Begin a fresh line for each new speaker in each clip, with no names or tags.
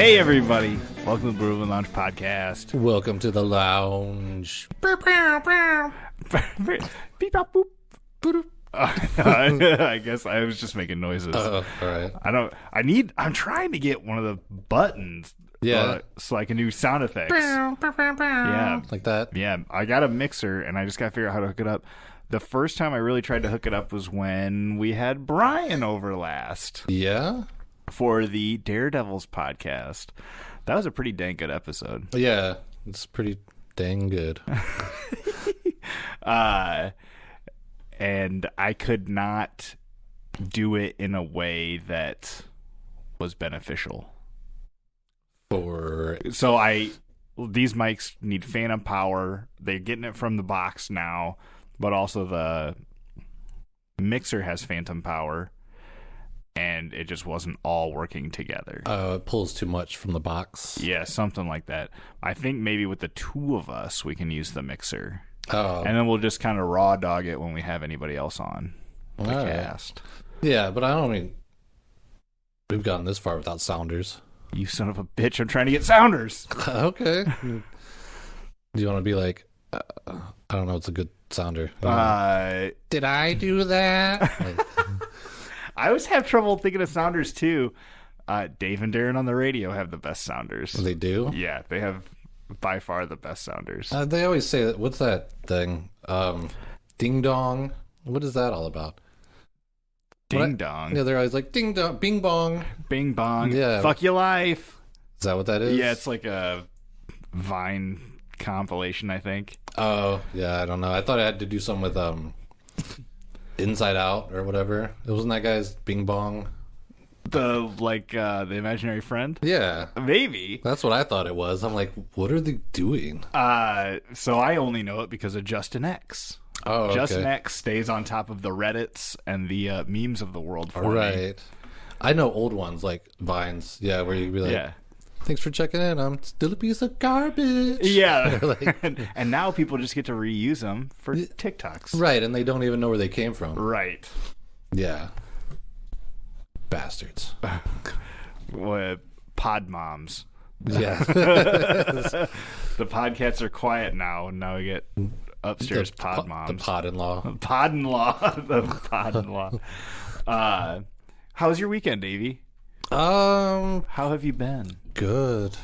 Hey everybody, welcome to the Brewing Lounge podcast.
Welcome to the lounge.
Beep, bop, boop. I guess I was just making noises.
All right.
I'm trying to get one of the buttons.
Yeah.
So I can do sound effects.
Yeah. Like that.
Yeah. I got a mixer and I just got to figure out how to hook it up. The first time I really tried to hook it up was when we had Brian over last.
Yeah.
For the Daredevils podcast. That was a pretty dang good episode.
Yeah. It's pretty dang good.
And I could not do it in a way that was beneficial. So these mics need phantom power. They're getting it from the box now, but also the mixer has phantom power, and it just wasn't all working together.
It pulls too much from the box.
Yeah, something like that. I think maybe with the two of us, we can use the mixer.
Oh.
And then we'll just kind of raw dog it when we have anybody else on the cast.
Yeah, but I don't mean we've gotten this far without sounders.
You son of a bitch, I'm trying to get sounders.
Okay. Do you want to be like, I don't know, it's a good sounder.
Did I do that? I always have trouble thinking of sounders too. Dave and Darren on the radio have the best sounders.
They do?
Yeah, they have by far the best sounders.
They always say that. What's that thing? Ding dong. What is that all about?
Ding dong.
Yeah, they're always like ding dong, bing bong,
bing bong.
Yeah,
fuck your life.
Is that what that is?
Yeah, it's like a Vine compilation, I think.
Oh yeah, I don't know. I thought it had to do something with Inside Out or whatever. It wasn't that guy's bing bong.
The imaginary friend?
Yeah.
Maybe.
That's what I thought it was. I'm like, what are they doing?
So I only know it because of Justin X.
Oh, okay.
Justin X stays on top of the Reddits and the memes of the world for me.
Right. I know old ones like Vines. Yeah, where you'd be like,
yeah.
Thanks for checking in. I'm still a piece of garbage.
Yeah. and now people just get to reuse them for TikToks.
Right, and they don't even know where they came from.
Right.
Yeah. Bastards.
Pod moms.
Yeah.
The podcasts are quiet now, and now we get upstairs pod moms.
The pod-in-law.
Pod-in-law. The pod-in-law. How was your weekend, Davey? How have you been?
Good.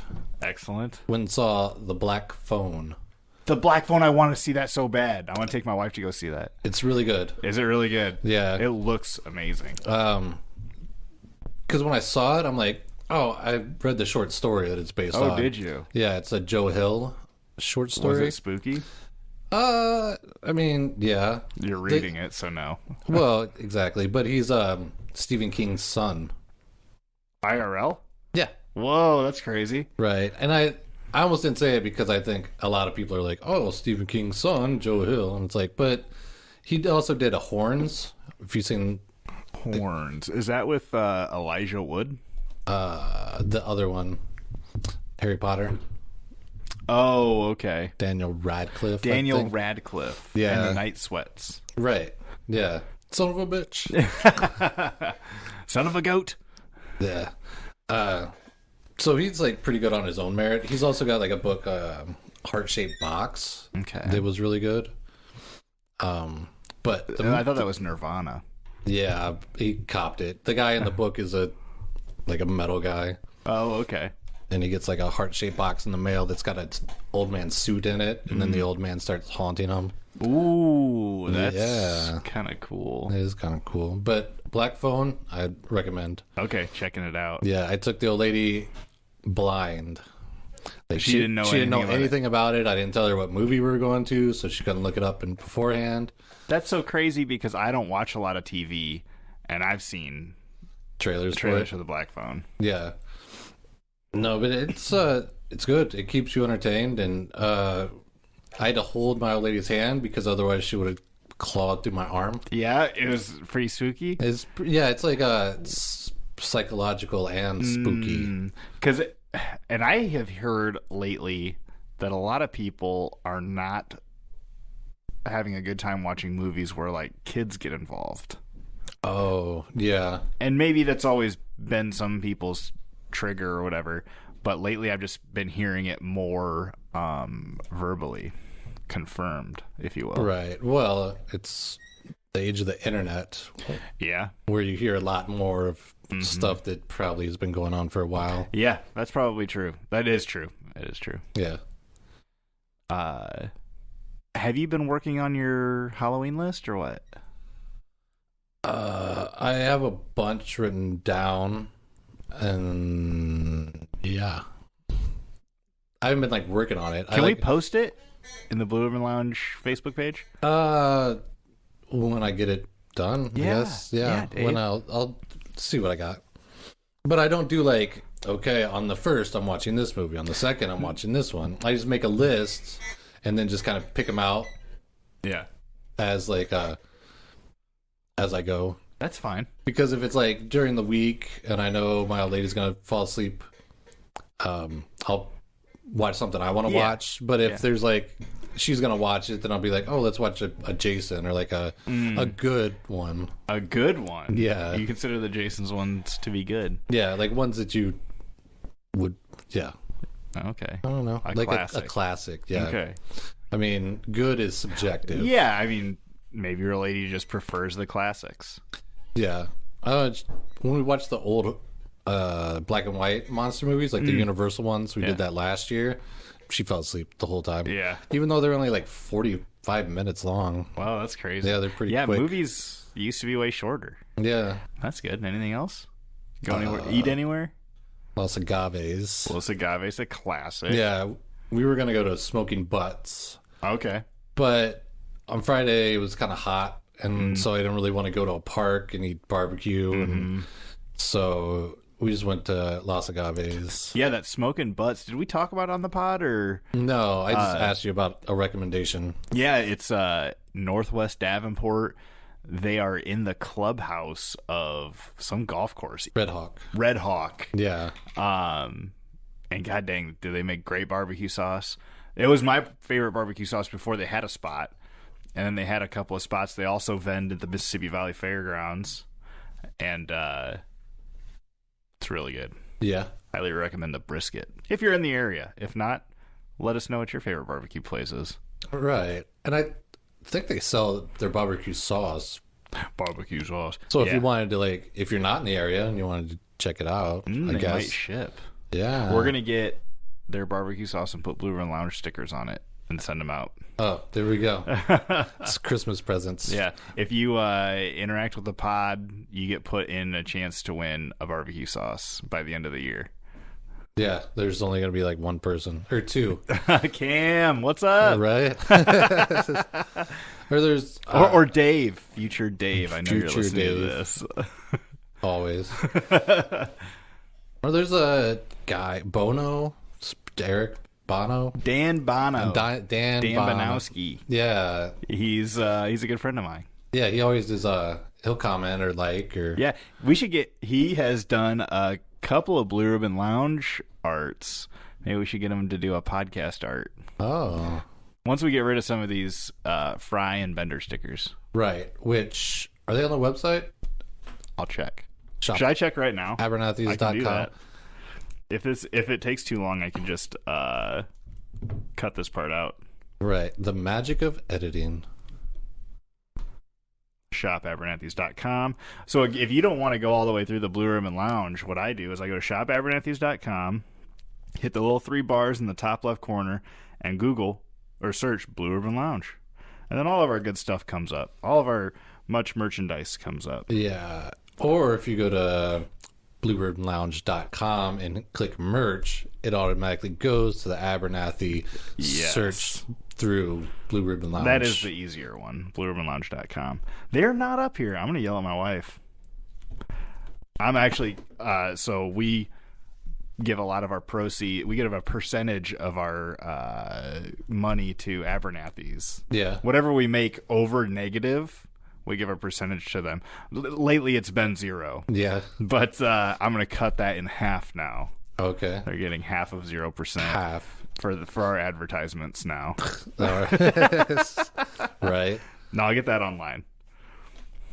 Excellent.
Went and saw The Black Phone.
The Black Phone, I want to see that so bad. I want to take my wife to go see that.
It's really good.
Is it really good?
Yeah.
It looks amazing.
Because when I saw it, I'm like, oh, I read the short story that it's based on.
Oh, did you?
Yeah, it's a Joe Hill short story.
Was it spooky?
I mean, yeah.
You're reading it, so no.
Well, exactly. But he's Stephen King's son.
IRL?
Yeah.
Whoa, that's crazy.
Right. And I almost didn't say it because I think a lot of people are like, oh, Stephen King's son, Joe Hill. And it's like, but he also did a Horns. If you've seen...
Horns. Is that with Elijah Wood?
The other one. Harry Potter.
Oh, okay.
Daniel Radcliffe.
Daniel Radcliffe.
Yeah.
And the Night Sweats.
Right. Yeah. Son of a bitch.
Son of a goat.
Yeah. So he's like pretty good on his own merit. He's also got like a book, Heart-Shaped Box.
Okay.
That was really good. But
I thought that was Nirvana.
Yeah, he copped it. The guy in the book is a metal guy.
Oh, okay.
And he gets like a heart-shaped box in the mail that's got an old man suit in it, and then the old man starts haunting him.
Ooh, that's kind of cool.
It is kind of cool. But Black Phone, I'd recommend.
Okay, checking it out.
Yeah, I took the old lady blind. Like
she didn't know
anything about it. I didn't tell her what movie we were going to, so she couldn't look it up beforehand.
That's so crazy because I don't watch a lot of TV, and I've seen
trailers
for the Black Phone.
Yeah. No, but it's good. It keeps you entertained, and I had to hold my old lady's hand because otherwise she would have clawed through my arm.
Yeah, it was pretty spooky.
It's like it's psychological and spooky.
And I have heard lately that a lot of people are not having a good time watching movies where like kids get involved.
Oh, yeah.
And maybe that's always been some people's trigger or whatever, but lately I've just been hearing it more verbally confirmed, if you will.
Right. Well, it's the age of the internet.
Yeah.
Where you hear a lot more of stuff that probably has been going on for a while.
Yeah, that's probably true. That is true. It is true.
Yeah.
Have you been working on your Halloween list or what?
I have a bunch written down, and yeah, I haven't been like working on it.
Can we post it in the Blue Ribbon Lounge Facebook page?
When I get it done,
Yeah.
yes, yeah.
Yeah,
When I'll see what I got, but I don't do like, okay, on the first I'm watching this movie, on the second I'm watching this one. I just make a list and then just kind of pick them out.
Yeah.
As like as I go.
That's fine.
Because if it's like during the week and I know my old lady's gonna fall asleep, I'll watch something I want to watch. But if there's like she's gonna watch it, then I'll be like, oh, let's watch a Jason or like a good one.
A good one.
Yeah.
You consider the Jason's ones to be good.
Yeah, like ones that you would. Yeah.
Okay.
I don't know.
A
like
classic.
a classic. Yeah.
Okay.
I mean, good is subjective.
Yeah, I mean, maybe your lady just prefers the classics.
Yeah. When we watched the old black and white monster movies, like the Universal ones, we did that last year. She fell asleep the whole time.
Yeah.
Even though they're only like 45 minutes long.
Wow, that's crazy.
Yeah, they're pretty quick.
Yeah, movies used to be way shorter.
Yeah.
That's good. Anything else? Go anywhere? Eat anywhere?
Los Agaves.
Los Agaves, a classic.
Yeah. We were going to go to Smoking Butts.
Okay.
But on Friday, it was kind of hot. And so I didn't really want to go to a park and eat barbecue. And so we just went to Los Agaves.
Yeah, that Smoking Butts. Did we talk about it on the pod or?
No, I just asked you about a recommendation.
Yeah, it's Northwest Davenport. They are in the clubhouse of some golf course.
Red Hawk.
Yeah. And god dang, do they make great barbecue sauce. It was my favorite barbecue sauce before they had a spot. And then they had a couple of spots. They also vend at the Mississippi Valley Fairgrounds. And it's really good.
Yeah.
Highly recommend the brisket. If you're in the area. If not, let us know what your favorite barbecue place is.
Right. And I think they sell their barbecue sauce.
Barbecue sauce.
So if you wanted to, like, if you're not in the area and you wanted to check it out, I
they
guess.
might ship.
Yeah.
We're going to get their barbecue sauce and put Blue Ribbon Lounge stickers on it and send them out.
Oh, there we go. It's Christmas presents.
Yeah. If you interact with the pod, you get put in a chance to win a barbecue sauce by the end of the year.
Yeah. There's only going to be like one person or two.
Cam, what's up?
Right. Or there's
or Dave, future Dave. I know you're
Future
listening to
Dave.
this.
always. Or there's a guy, Bono, Derek Bono,
Dan Bono,
Dan Bono.
Banowski.
Yeah,
He's a good friend of mine.
yeah. He always does. He'll comment or like or
Yeah, we should get. He has done a couple of Blue Ribbon Lounge arts. Maybe we should get him to do a podcast art.
Oh,
Once we get rid of some of these Fry and Bender stickers,
right. Which are they on the website?
I'll check.
Shop.
Should I check right now? I can do
Abernathy's.com.
that. If it takes too long, I can just cut this part out.
Right. The magic of editing.
ShopAbernathy's.com. So if you don't want to go all the way through the Blue Ribbon Lounge, what I do is I go to ShopAbernathy's.com, hit the little 3 bars in the top left corner, and Google or search Blue Ribbon Lounge. And then all of our good stuff comes up. All of our much merchandise comes up.
Yeah. Or if you go to blueribbonlounge.com and click merch, it automatically goes to the Abernathy search through Blue Ribbon Lounge.
That is the easier one, blueribbonlounge.com. They're not up here. I'm going to yell at my wife. I'm actually, so we give a lot of our proceeds, we give a percentage of our money to Abernathy's.
Yeah.
Whatever we make over negative, we give a percentage to them. Lately, it's been 0.
Yeah.
But I'm going to cut that in half now.
Okay.
They're getting half of 0%.
Half.
For our advertisements now.
All right. Right.
No, I'll get that online.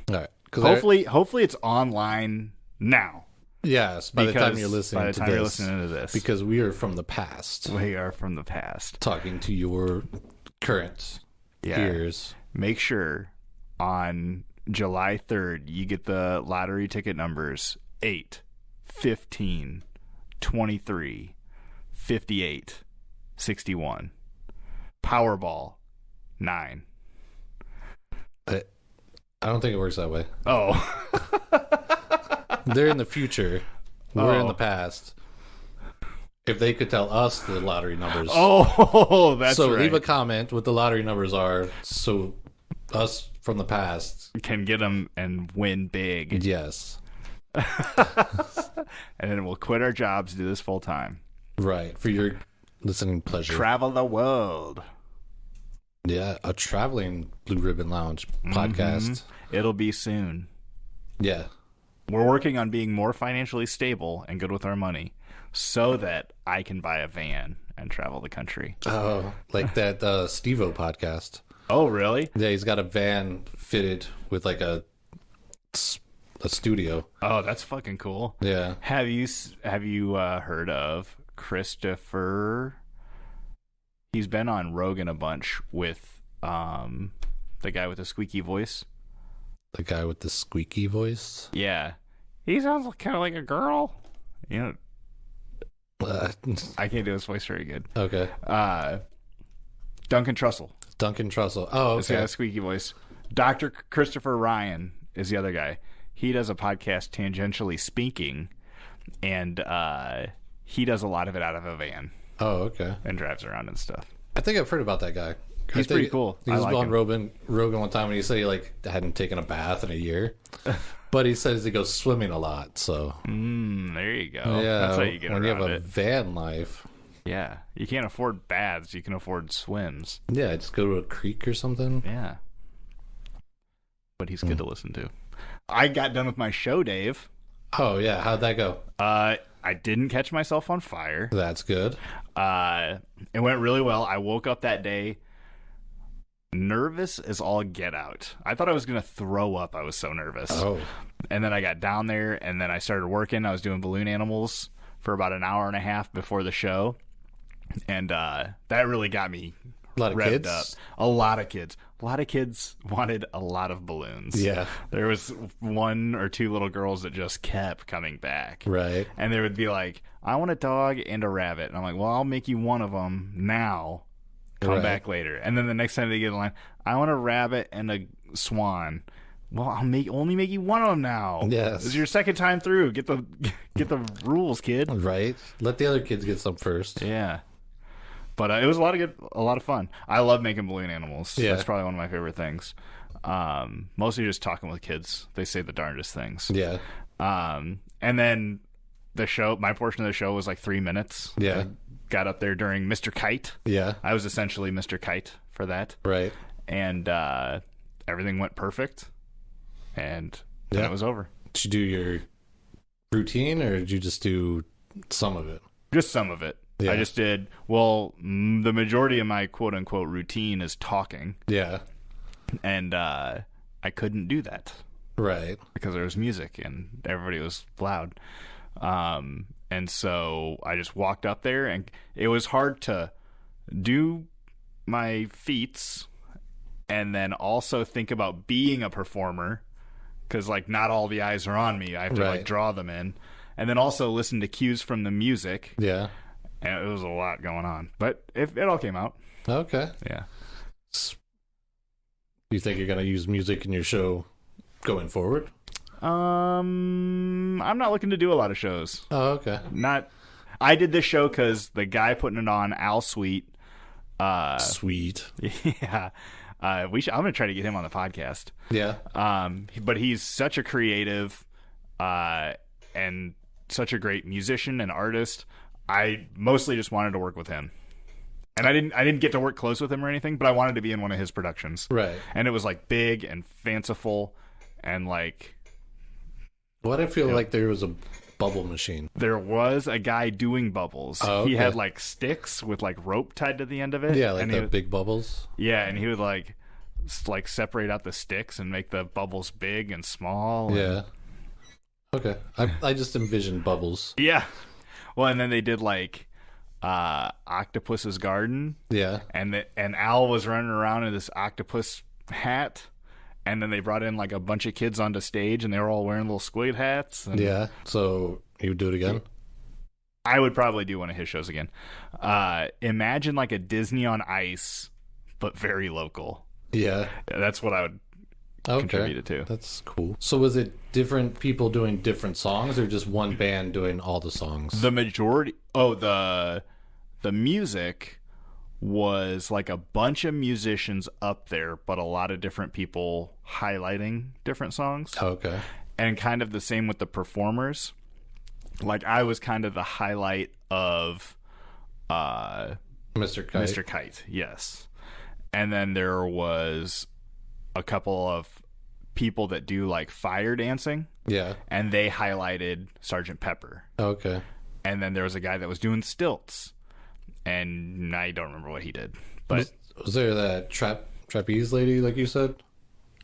All right.
Hopefully it's online now.
Yes, by the time you're listening
to this.
Because we are from the past.
We are from the past.
Talking to your current ears.
Make sure on July 3rd, you get the lottery ticket numbers 8, 15, 23, 58, 61. Powerball 9.
I don't think it works that way.
Oh.
They're in the future. We're in the past. If they could tell us the lottery numbers.
Oh, that's
so
right.
leave a comment what the lottery numbers are so us from the past
can get them and win big.
Yes.
And then we'll quit our jobs, do this full time.
Right. For your listening pleasure.
Travel the world.
Yeah. A traveling Blue Ribbon Lounge podcast.
It'll be soon.
Yeah.
We're working on being more financially stable and good with our money so that I can buy a van and travel the country.
Oh, like that Steve-O podcast.
Oh, really?
Yeah, he's got a van fitted with like a studio.
Oh, that's fucking cool.
Yeah.
Have you heard of Christopher? He's been on Rogan a bunch with the guy with the squeaky voice.
The guy with the squeaky voice?
Yeah. He sounds kind of like a girl. You know, I can't do his voice very good.
Okay.
Duncan Trussell.
Duncan Trussell. Oh, okay.
He's got a squeaky voice. Dr. Christopher Ryan is the other guy. He does a podcast, Tangentially Speaking, and he does a lot of it out of a van.
Oh, okay.
And drives around and stuff.
I think I've heard about that guy.
He's pretty cool.
He was on Rogan one time, and he said he hadn't taken a bath in a year. But he says he goes swimming a lot, so...
there you go.
Yeah,
that's how you get around it.
When you have a van life.
Yeah. You can't afford baths. You can afford swims.
Yeah, just go to a creek or something.
Yeah. But he's good to listen to. I got done with my show, Dave.
Oh, yeah. How'd that go?
I didn't catch myself on fire.
That's good.
It went really well. I woke up that day nervous as all get out. I thought I was going to throw up. I was so nervous.
Oh.
And then I got down there, and then I started working. I was doing balloon animals for about an hour and a half before the show. And that really got me revved up. A lot of kids. A lot of kids wanted a lot of balloons.
Yeah.
There was one or two little girls that just kept coming back.
Right.
And they would be like, I want a dog and a rabbit. And I'm like, well, I'll make you one of them now. Come back later. And then the next time they get in line, I want a rabbit and a swan. Well, I'll only make you one of them now.
Yes.
This is your second time through. Get the rules, kid.
Right. Let the other kids get some first.
Yeah. But it was a lot of fun. I love making balloon animals.
Yeah.
That's probably one of my favorite things. Mostly just talking with kids. They say the darndest things.
Yeah.
And then my portion of the show was like 3 minutes.
Yeah.
I got up there during Mr. Kite.
Yeah.
I was essentially Mr. Kite for that.
Right.
And everything went perfect. And then it was over.
Did you do your routine, or did you just do some of it?
Just some of it.
Yeah.
I just did, the majority of my quote-unquote routine is talking.
Yeah.
And I couldn't do that.
Right.
Because there was music and everybody was loud. And so I just walked up there, and it was hard to do my feats and then also think about being a performer, because like not all the eyes are on me. I have to like draw them in, and then also listen to cues from the music.
Yeah.
And it was a lot going on, but it all came out.
Okay.
Yeah.
Do you think you're going to use music in your show going forward?
I'm not looking to do a lot of shows.
Oh, okay.
I did this show because the guy putting it on, Al Sweet.
Sweet.
Yeah. I'm going to try to get him on the podcast.
Yeah.
But he's such a creative, and such a great musician and artist. I mostly just wanted to work with him. And I didn't get to work close with him or anything, but I wanted to be in one of his productions.
Right.
And it was like big and fanciful and like...
What I feel like there was a bubble machine.
There was a guy doing bubbles.
Oh, okay.
He had like sticks with like rope tied to the end of it.
Yeah, like the big bubbles.
Yeah, and he would like separate out the sticks and make the bubbles big and small.
Yeah. Okay. I just envisioned Bubbles.
Yeah. Well, and then they did like Octopus's Garden.
Yeah.
And Al was running around in this octopus hat. And then they brought in like a bunch of kids onto stage, and they were all wearing little squid hats. And
yeah. So you would do it again?
I would probably do one of his shows again. Imagine like a Disney on Ice, but very local.
Yeah.
That's what I would contribute it to.
That's cool. So was it different people doing different songs, or just one band doing all the songs?
The majority... Oh, the music was like a bunch of musicians up there, but a lot of different people highlighting different songs.
Okay.
And kind of the same with the performers. Like, I was kind of the highlight of
Mr. Kite.
Mr. Kite, yes. And then there was a couple of people that do like fire dancing.
Yeah.
And they highlighted Sergeant Pepper.
Okay.
And then there was a guy that was doing stilts. And I don't remember what he did. But
was there that trapeze lady, like you said?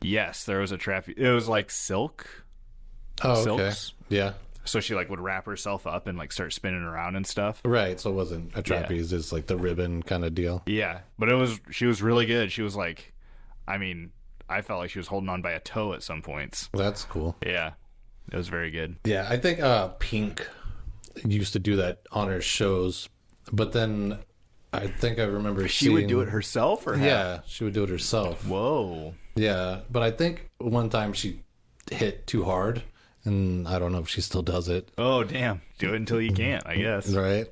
Yes, there was a trapeze. It was like silk.
Oh, okay.
Silks.
Yeah.
So she like would wrap herself up and like start spinning around and stuff.
Right. So it wasn't a trapeze. Yeah. It's like the ribbon kind of deal.
Yeah. But she was really good. She was like, I mean, I felt like she was holding on by a toe at some points.
That's cool.
Yeah. It was very good.
Yeah. I think Pink used to do that on her shows. But then I think I remember
she would do it herself, or
yeah, she would do it herself.
Whoa.
Yeah, but I think one time she hit too hard, and I don't know if she still does it.
Oh damn! Do it until you can't, I guess.
Right.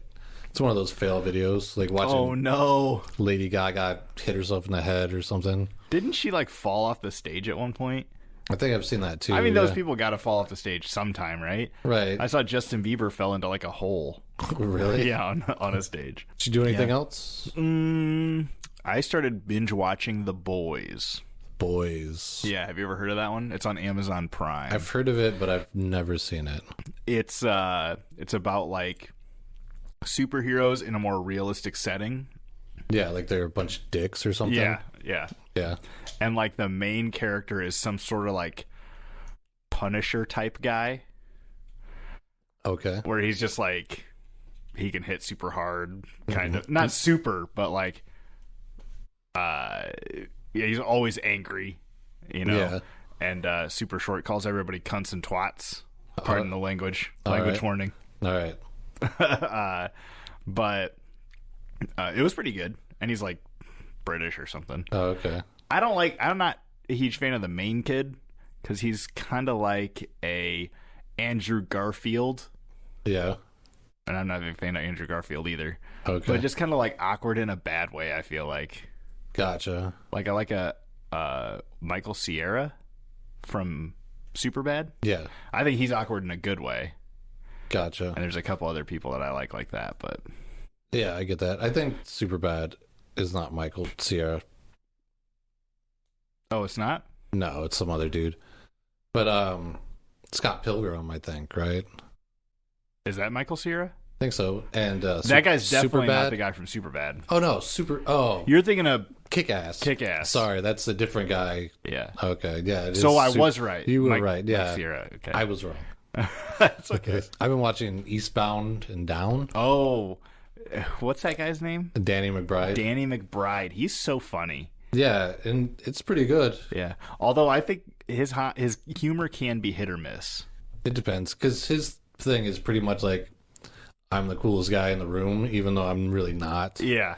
It's one of those fail videos, like watching.
Oh no!
Lady Gaga hit herself in the head or something.
Didn't she like fall off the stage at one point?
I think I've seen that too.
I mean, those people got to fall off the stage sometime, right?
Right.
I saw Justin Bieber fell into like a hole.
Really?
Yeah, on a stage.
Did you do anything else?
I started binge watching The Boys.
Boys.
Yeah, have you ever heard of that one? It's on Amazon Prime.
I've heard of it, but I've never seen it.
It's about like superheroes in a more realistic setting.
Yeah, like they're a bunch of dicks or something.
Yeah.
Yeah.
And like the main character is some sort of like Punisher type guy.
Okay.
Where he's just like, he can hit super hard, kind of. Not super, but like, yeah, he's always angry, you know?
Yeah.
And super short, calls everybody cunts and twats. Pardon the language. Language warning.
All right.
But it was pretty good. And he's like British or something.
Oh, okay.
I'm not a huge fan of the main kid because he's kind of like a Andrew Garfield.
Yeah.
And I'm not a big fan of Andrew Garfield either.
Okay.
But just kind of like awkward in a bad way, I feel like.
Gotcha.
Like I like a Michael Cera from Superbad.
Yeah.
I think he's awkward in a good way.
Gotcha.
And there's a couple other people that I like that, but
yeah, I get that. I think Superbad is not Michael Cera.
Oh, it's not?
No, it's some other dude. But Scott Pilgrim, I think, right?
Is that Michael Cera?
I think so. And
that guy's definitely
Superbad?
not the guy from Superbad.
Oh no,
You're thinking of
Kick-Ass.
Kick-Ass.
Sorry, that's a different guy.
Yeah.
Okay, yeah.
So I was right.
You were right. Yeah.
Mike Cera. Okay.
I was wrong.
That's okay.
I've been watching Eastbound and Down.
Oh, what's that guy's name?
Danny McBride.
Danny McBride. He's so funny.
Yeah, and it's pretty good.
Yeah. Although I think his humor can be hit or miss.
It depends, because his thing is pretty much like, I'm the coolest guy in the room, even though I'm really not.
Yeah.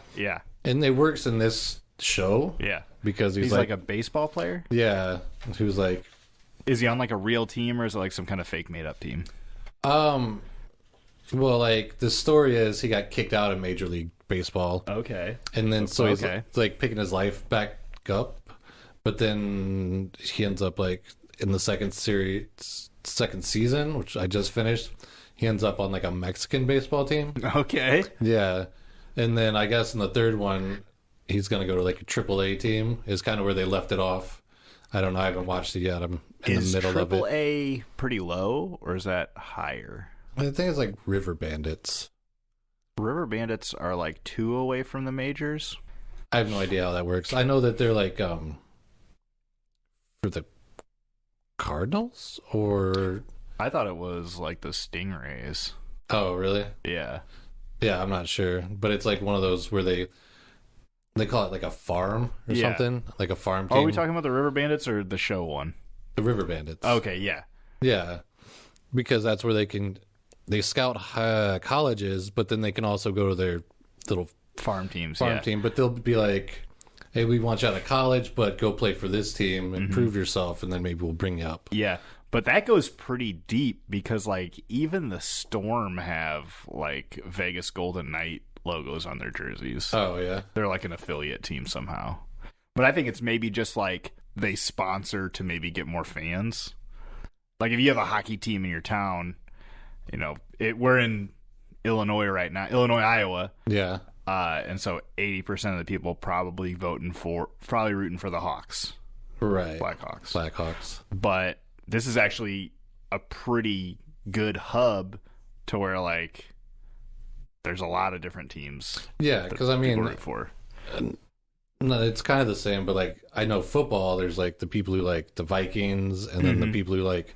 And it works in this show.
Yeah.
Because he's
like a baseball player?
Yeah. He was like...
Is he on like a real team, or is it like some kind of fake made up team?
Well, like the story is he got kicked out of Major League Baseball.
Okay.
And then so he's like picking his life back up, but then he ends up like in the second season, which I just finished, he ends up on like a Mexican baseball team.
Okay.
Yeah. And then I guess in the third one he's going to go to like a AAA team is kind of where they left it off. I don't know. I haven't watched it yet. I'm in the middle of it.
Is AAA pretty low, or is that higher?
I think it's like River Bandits.
River Bandits are like 2 away from the majors.
I have no idea how that works. I know that they're like for the Cardinals, or
I thought it was like the Stingrays.
Oh, really?
Yeah.
Yeah, I'm not sure, but it's like one of those where they call it like a farm or something, like a farm team.
Are we talking about the River Bandits or the show one?
The River Bandits.
Okay, yeah.
Yeah, because that's where they scout colleges, but then they can also go to their little
farm team.
But they'll be like, hey, we want you out of college, but go play for this team and prove yourself, and then maybe we'll bring you up.
Yeah, but that goes pretty deep because, like, even the Storm have, like, Vegas Golden Knight logos on their jerseys.
Oh, yeah.
They're like an affiliate team somehow. But I think it's maybe just, like, they sponsor to maybe get more fans. Like, if you have a hockey team in your town, you know, we're in Illinois right now, Iowa.
Yeah.
And so 80% of the people probably rooting for the Hawks.
Right.
Blackhawks. But this is actually a pretty good hub to where, like, there's a lot of different teams.
Yeah, because I mean,
root for.
No, it's kind of the same, but like I know football, there's like the people who like the Vikings, and then the people who like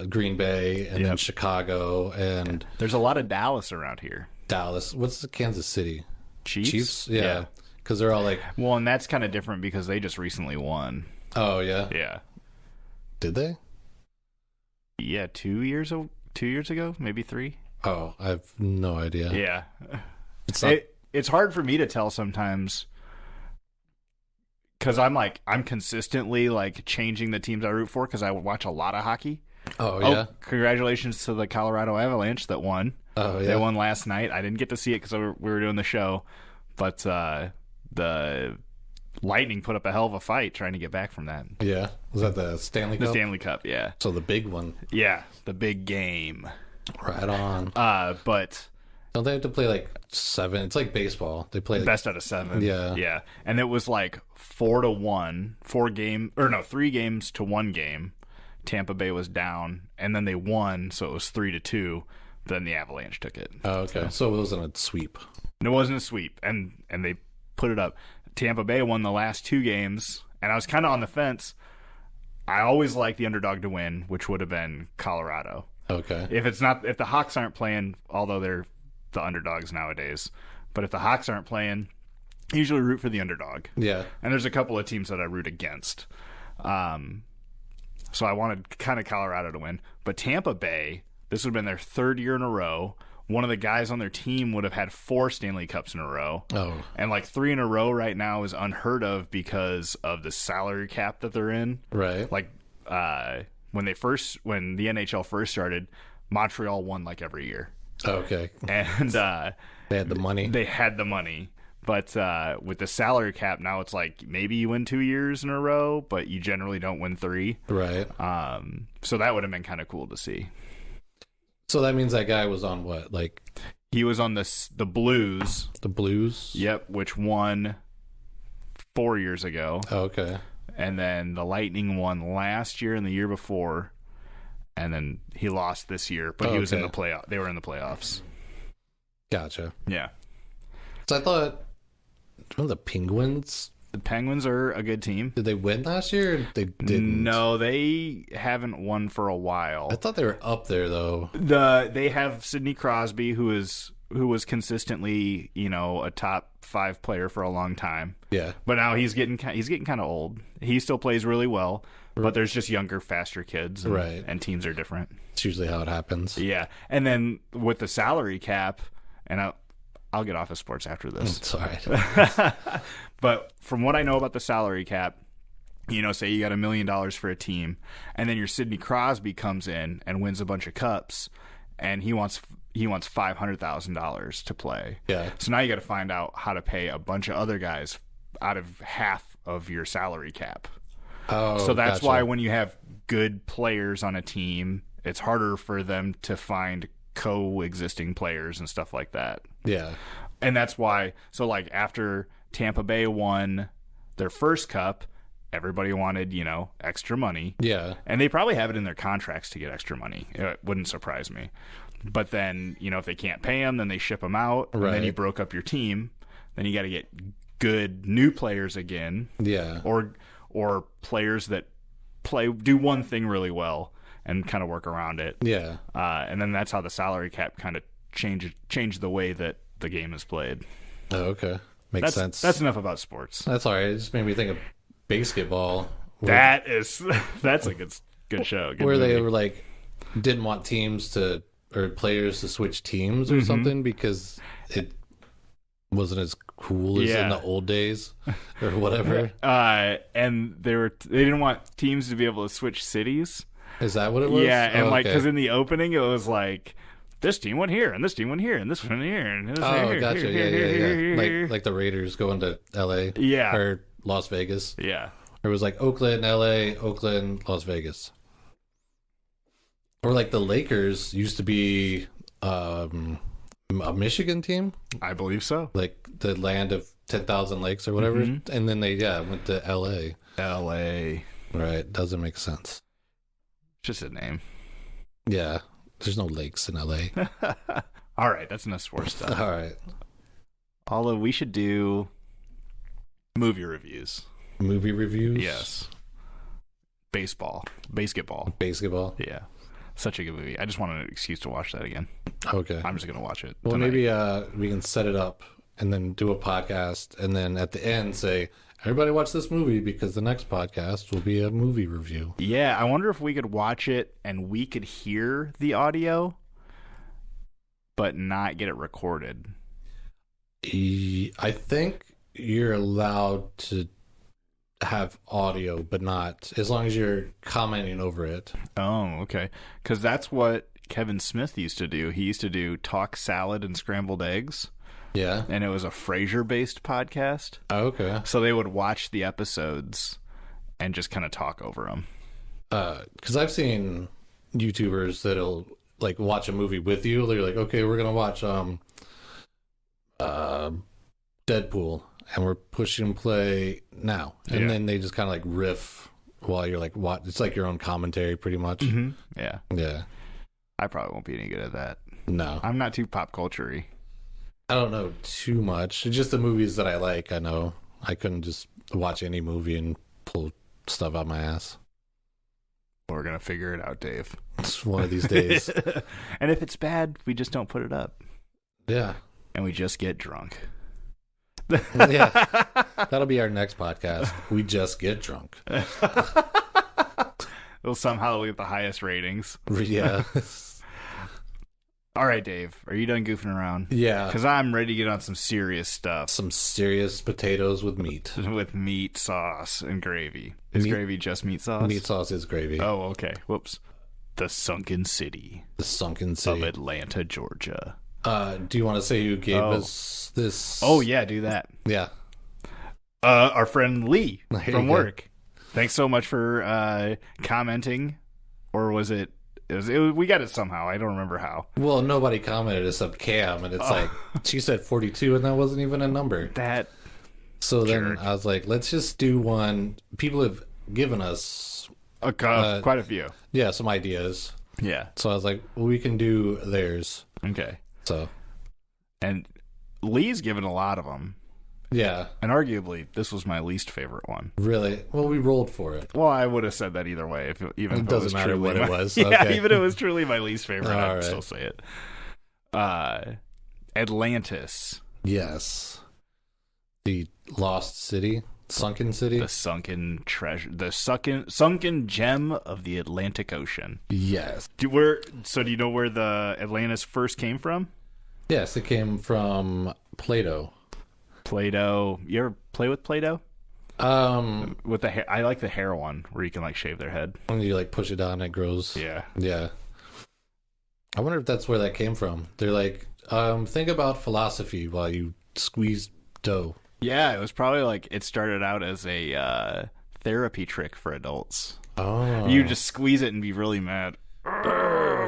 Green Bay, and then Chicago, and
there's a lot of Dallas around here.
Dallas. What's the Kansas City
Chiefs?
Yeah, because they're all like.
Well, and that's kind of different because they just recently won.
Oh yeah.
Yeah.
Did they?
Yeah, 2 years ago, maybe 3.
Oh, I have no idea.
Yeah.
It's
hard for me to tell sometimes because I'm consistently like changing the teams I root for because I watch a lot of hockey.
Oh, yeah.
Congratulations to the Colorado Avalanche that won.
Oh, yeah.
They won last night. I didn't get to see it because we were doing the show, but the Lightning put up a hell of a fight trying to get back from that.
Yeah. Was that the Stanley Cup?
The Stanley Cup, yeah.
So the big one.
Yeah, the big game.
Right on.
But
don't they have to play like 7? It's like baseball. They play like,
best out of 7.
Yeah.
Yeah. And it was like 4-1, 3 games to 1 game. Tampa Bay was down, and then they won, so it was 3-2. Then the Avalanche took it.
Oh, okay. So it wasn't a sweep.
It wasn't a sweep, and they put it up. Tampa Bay won the last 2 games, and I was kind of on the fence. I always like the underdog to win, which would have been Colorado.
Okay.
If the Hawks aren't playing, although they're the underdogs nowadays, but if the Hawks aren't playing, I usually root for the underdog.
Yeah.
And there's a couple of teams that I root against. So I wanted kind of Colorado to win. But Tampa Bay, this would have been their 3rd year in a row. One of the guys on their team would have had 4 Stanley Cups in a row. Oh. And like 3 in a row right now is unheard of because of the salary cap that they're in.
Right.
Like when the NHL first started, Montreal won like every year.
Okay.
And
they had the money.
They had the money. But with the salary cap now, it's like maybe you win 2 years in a row, but you generally don't win 3.
Right.
So that would have been kind of cool to see.
So that means that guy was on what? Like
he was on the Blues.
The Blues?
Yep, which won 4 years ago.
Oh, okay.
And then the Lightning won last year and the year before. And then he lost this year, but he was in the playoff. They were in the playoffs.
Gotcha.
Yeah.
So I thought the Penguins.
The Penguins are a good team.
Did they win last year? Or they didn't.
No, they haven't won for a while.
I thought they were up there though.
They have Sidney Crosby, who was consistently, a top 5 player for a long time.
Yeah.
But now he's getting kind of old. He still plays really well, but there's just younger, faster kids, and teams are different.
It's usually how it happens.
Yeah, and then with the salary cap, and I'll get off of sports after this.
It's all right.
But from what I know about the salary cap, say you got $1 million for a team, and then your Sidney Crosby comes in and wins a bunch of cups, and he wants $500,000 to play.
Yeah.
So now you got to find out how to pay a bunch of other guys out of half of your salary cap.
Oh,
so that's
gotcha.
why when you have good players on a team, it's harder for them to find coexisting players and stuff like that.
Yeah.
And that's why, so like after Tampa Bay won their first cup, everybody wanted, extra money.
Yeah.
And they probably have it in their contracts to get extra money. It wouldn't surprise me. But then, if they can't pay them, then they ship them out.
Right.
And then you broke up your team. Then you got to get good new players again.
Yeah.
Or players that do one thing really well, and kind of work around it.
Yeah.
And then that's how the salary cap kind of changed the way that the game is played.
Oh, okay. Makes sense.
That's enough about sports.
That's all right. It just made me think of basketball.
That's a good show. Good
where
movie.
they were like, didn't want teams to, or players to switch teams or something because it wasn't as cool as in the old days or whatever.
And they didn't want teams to be able to switch cities.
Is that what it was?
Yeah, and because in the opening it was like, this team went here, and this team went here, and this one here, and this one here.
Gotcha. Yeah. Like the Raiders going to L.A.
Yeah.
Or Las Vegas.
Yeah.
It was like Oakland, L.A., Oakland, Las Vegas. Or like the Lakers used to be a Michigan team.
I believe so.
Like the land of 10,000 lakes or whatever. Mm-hmm. And then they went to L.A.
L.A.
Right. Doesn't make sense.
Just a name.
Yeah. There's no lakes in L.A.
All right. That's enough sports stuff.
All right.
Although we should do movie reviews.
Movie reviews?
Yes. Basketball.
Basketball?
Yeah. Such a good movie. I just want an excuse to watch that again.
Okay.
I'm just going to watch it
Well,
tonight.
maybe we can set it up and then do a podcast and then at the end say, everybody watch this movie because the next podcast will be a movie review.
Yeah, I wonder if we could watch it and we could hear the audio but not get it recorded.
I think you're allowed to have audio, but not as long as you're commenting over it.
Oh, okay. Because that's what Kevin Smith used to do. He used to do Talk Salad and Scrambled Eggs.
Yeah.
And it was a Frasier-based podcast.
Oh, okay.
So they would watch the episodes and just kind of talk over them.
Because I've seen YouTubers that'll like watch a movie with you. They're like, okay, we're going to watch Deadpool. And we're pushing play now. And then they just kind of like riff while you're like, what? It's like your own commentary pretty much.
Mm-hmm. Yeah.
Yeah.
I probably won't be any good at that.
No.
I'm not too pop culture-y.
I don't know too much. It's just the movies that I like, I know. I couldn't just watch any movie and pull stuff out my ass.
We're going to figure it out, Dave.
It's one of these days.
And if it's bad, we just don't put it up.
Yeah.
And we just get drunk.
Yeah. That'll be our next podcast. We just get drunk.
We'll somehow get the highest ratings.
Yeah.
All right, Dave. Are you done goofing around?
Yeah.
Because I'm ready to get on some serious stuff.
Some serious potatoes with meat.
With meat, sauce, and gravy. Is gravy just meat sauce?
Meat sauce is gravy.
Oh, okay. Whoops. The Sunken City.
The Sunken City.
Of Atlanta, Georgia.
Do you want to say who gave us this?
Oh, yeah, do that.
Yeah.
Our friend Lee from work. Thanks so much for commenting. Or was it... we got it somehow. I don't remember how.
Well, nobody commented except Cam, and it's like, she said 42, and that wasn't even a number. So then I was like, let's just do one. People have given us...
quite a few.
Yeah, some ideas.
Yeah.
So I was like, well, we can do theirs.
Okay.
So,
and Lee's given a lot of them.
Yeah.
And arguably, this was my least favorite one.
Really? Well, we rolled for it.
Well, I would have said that either way. It
doesn't matter what it was.
Yeah,
okay.
even if it was truly my least favorite, I would still say it. Atlantis.
Yes. The lost city. Sunken city.
The sunken treasure. The sunken gem of the Atlantic Ocean.
Yes.
Do you know where the Atlantis first came from?
Yes, it came from Play-Doh.
Play-Doh. You ever play with Play-Doh? With the hair, I like the hair one where you can like shave their head.
When you like push it down, it grows.
Yeah.
Yeah. I wonder if that's where that came from. They're like, think about philosophy while you squeeze dough.
Yeah, it was probably like it started out as a therapy trick for adults.
Oh.
You just squeeze it and be really mad.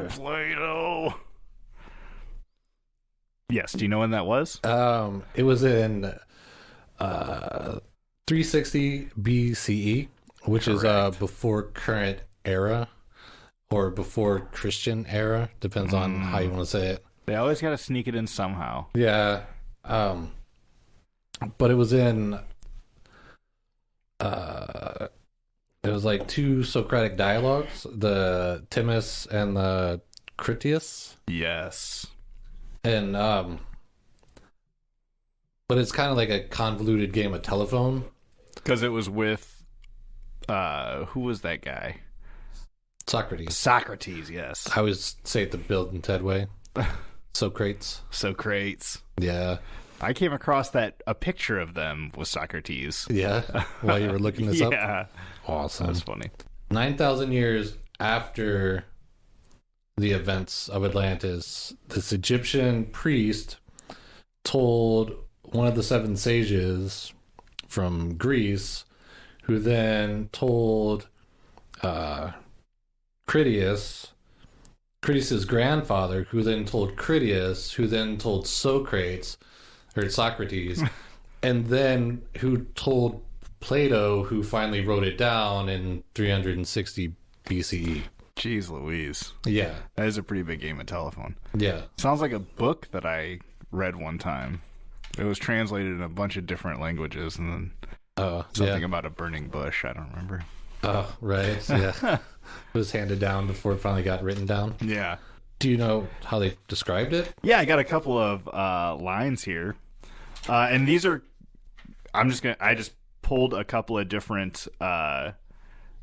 Play-Doh. Yes. Do you know when that was?
It was in 360 BCE, which Correct. Is before current era or before Christian era. Depends on how you want to say it.
They always got to sneak it in somehow.
Yeah. But it was in it was was like two Socratic dialogues, the Timaeus and the Critias.
Yes.
And but it's kind of like a convoluted game of telephone.
Because it was with who was that guy?
Socrates,
yes.
I always say it the Bill and Ted way. Socrates.
Yeah. I came across a picture of them with Socrates.
Yeah, while you were looking this up?
Yeah.
Awesome.
That's funny.
9,000 years after the events of Atlantis, this Egyptian priest told one of the seven sages from Greece, who then told Critias's grandfather, who then told Critias, who then told Socrates, and then who told Plato, who finally wrote it down in 360 BCE.
Jeez Louise.
Yeah.
That is a pretty big game of telephone.
Yeah.
Sounds like a book that I read one time. It was translated in a bunch of different languages, and then something about a burning bush. I don't remember.
Oh, right. Yeah. It was handed down before it finally got written down.
Yeah.
Do you know how they described it?
Yeah, I got a couple of lines here. And these are... I just pulled a couple of different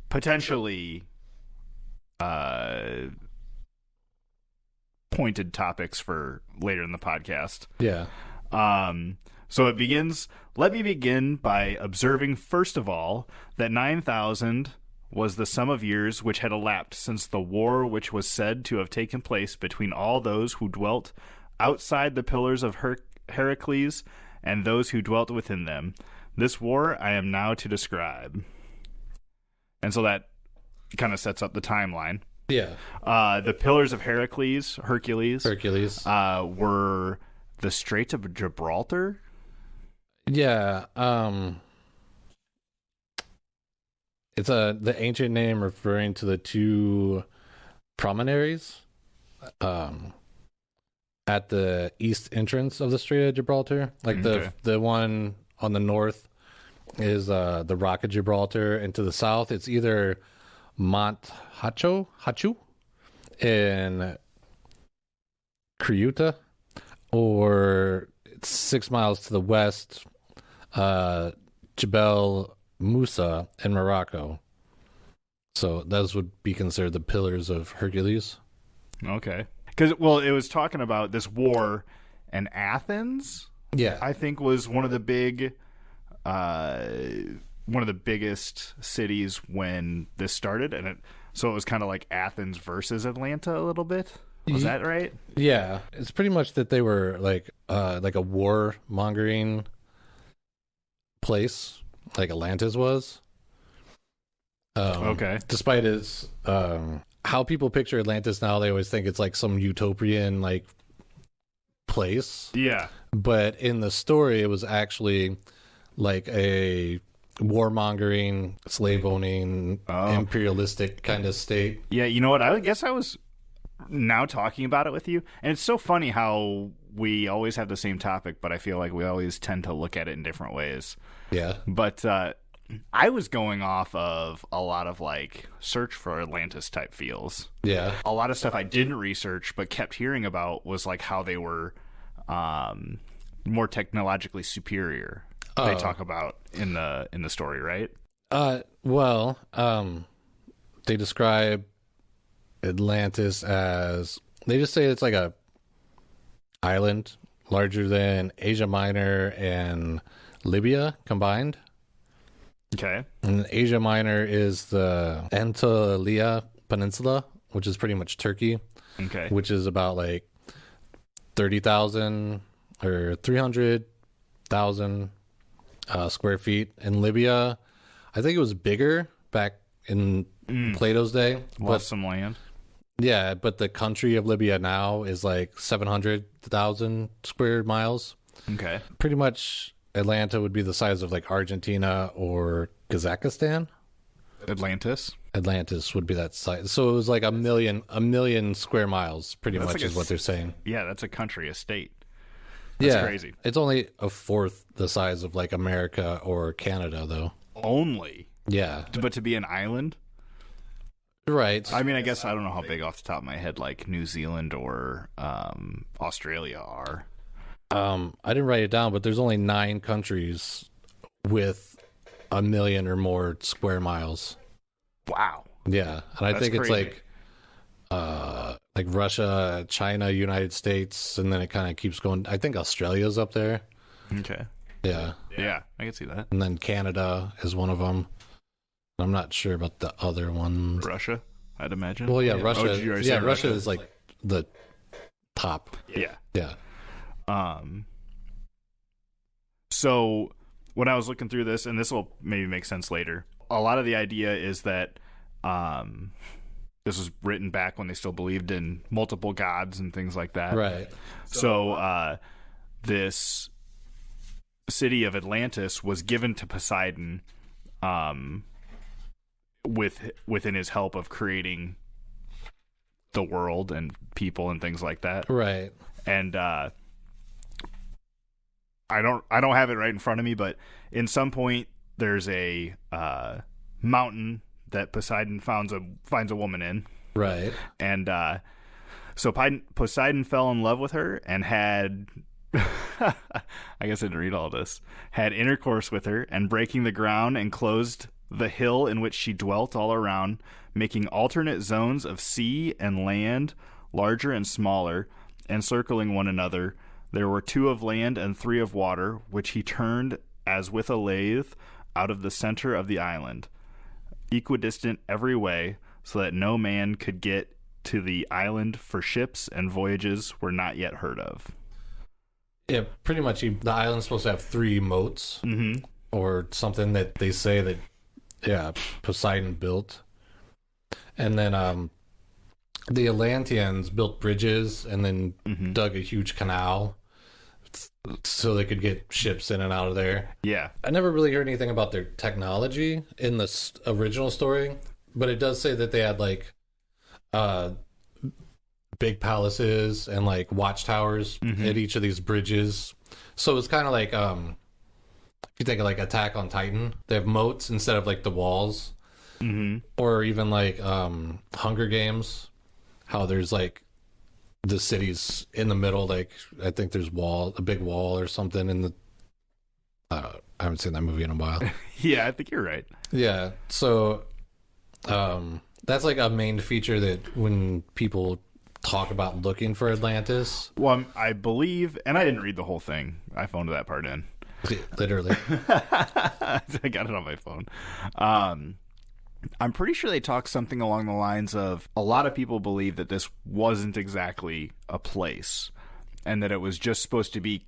potentially pointed topics for later in the podcast.
Yeah.
So it begins, let me begin by observing, first of all, that 9,000 was the sum of years which had elapsed since the war which was said to have taken place between all those who dwelt outside the pillars of Heracles and those who dwelt within them. This war I am now to describe. And so that kind of sets up the timeline.
Yeah.
The pillars of Hercules were the Straits of Gibraltar.
Yeah. It's the ancient name referring to the two promontories at the east entrance of the Strait of Gibraltar. Like the one on the north is the Rock of Gibraltar, and to the south it's either Mont Hachu in Ceuta, or 6 miles to the west, Jebel Musa in Morocco. So those would be considered the pillars of Hercules. Okay.
Because, well, it was talking about this war, and Athens,
yeah,
I think was one of the biggest cities when this started, and so it was kind of like Athens versus Atlanta a little bit. Was that right?
Yeah, it's pretty much that they were like a warmongering place, like Atlantis was.
Okay.
Despite its how people picture Atlantis now, they always think it's like some utopian like place.
Yeah.
But in the story, it was actually like a warmongering, slave owning, imperialistic kind of state.
Yeah, you know what? I guess I was now talking about it with you, and it's so funny how we always have the same topic, but I feel like we always tend to look at it in different ways.
Yeah.
But I was going off of a lot of like search for Atlantis type feels.
Yeah.
A lot of stuff I didn't research but kept hearing about was like how they were more technologically superior. They talk about in the story, right?
Well, they describe Atlantis as, they just say it's like a island larger than Asia Minor and Libya combined.
Okay.
And Asia Minor is the Anatolia Peninsula, which is pretty much Turkey.
Okay.
Which is about like 30,000 or 300,000 square feet. In Libya, I think it was bigger back in Plato's day.
Lost some land.
Yeah, but the country of Libya now is like 700,000 square miles.
Okay.
Pretty much Atlanta would be the size of like Argentina or Kazakhstan.
Atlantis
would be that size. So it was like a million square miles, pretty much,
like
is what they're saying.
Yeah, that's a country, a state. That's crazy.
It's only a fourth the size of like America or Canada, though.
Only?
Yeah.
But to be an island?
Right.
I mean, I guess I don't know how big off the top of my head like New Zealand or Australia are.
I didn't write it down, but there's only 9 countries with 1 million or more square miles.
Wow.
Yeah. And I think
crazy.
It's like Russia, China, United States, and then it kind of keeps going. I think Australia's up there.
Okay.
Yeah.
Yeah, I can see that.
And then Canada is one of them. I'm not sure about the other ones.
Russia, I'd imagine.
Well, yeah, Russia.
Oh, did you already say
Russia is like the top.
Yeah.
Yeah.
So when I was looking through this, and this will maybe make sense later, a lot of the idea is that this was written back when they still believed in multiple gods and things like that.
Right.
So this city of Atlantis was given to Poseidon within his help of creating the world and people and things like that.
Right.
And I don't have it right in front of me, but in some point there's a mountain that Poseidon finds a woman in.
Right.
And so Poseidon fell in love with her and had I guess I didn't read all this. Had intercourse with her, and breaking the ground enclosed the hill in which she dwelt all around, making alternate zones of sea and land, larger and smaller, encircling one another. There were 2 of land and 3 of water, which he turned as with a lathe out of the center of the island, equidistant every way, so that no man could get to the island, for ships and voyages were not yet heard of.
Yeah, pretty much the island's supposed to have 3 moats, or something that they say that, Poseidon built. And then the Atlanteans built bridges and then dug a huge canal so they could get ships in and out of there.
Yeah.
I never really heard anything about their technology in the original story, but it does say that they had like big palaces and like watchtowers at each of these bridges. So it's kind of like if you think of like Attack on Titan, they have moats instead of like the walls. Or even like Hunger Games, how there's like the cities in the middle, like I think there's a big wall or something in the I haven't seen that movie in a while.
Yeah, I think you're right.
Yeah, so that's like a main feature that when people talk about looking for Atlantis.
Well, I believe, and I didn't read the whole thing. I phoned that part in.
Literally.
I got it on my phone. I'm pretty sure they talk something along the lines of a lot of people believe that this wasn't exactly a place and that it was just supposed to be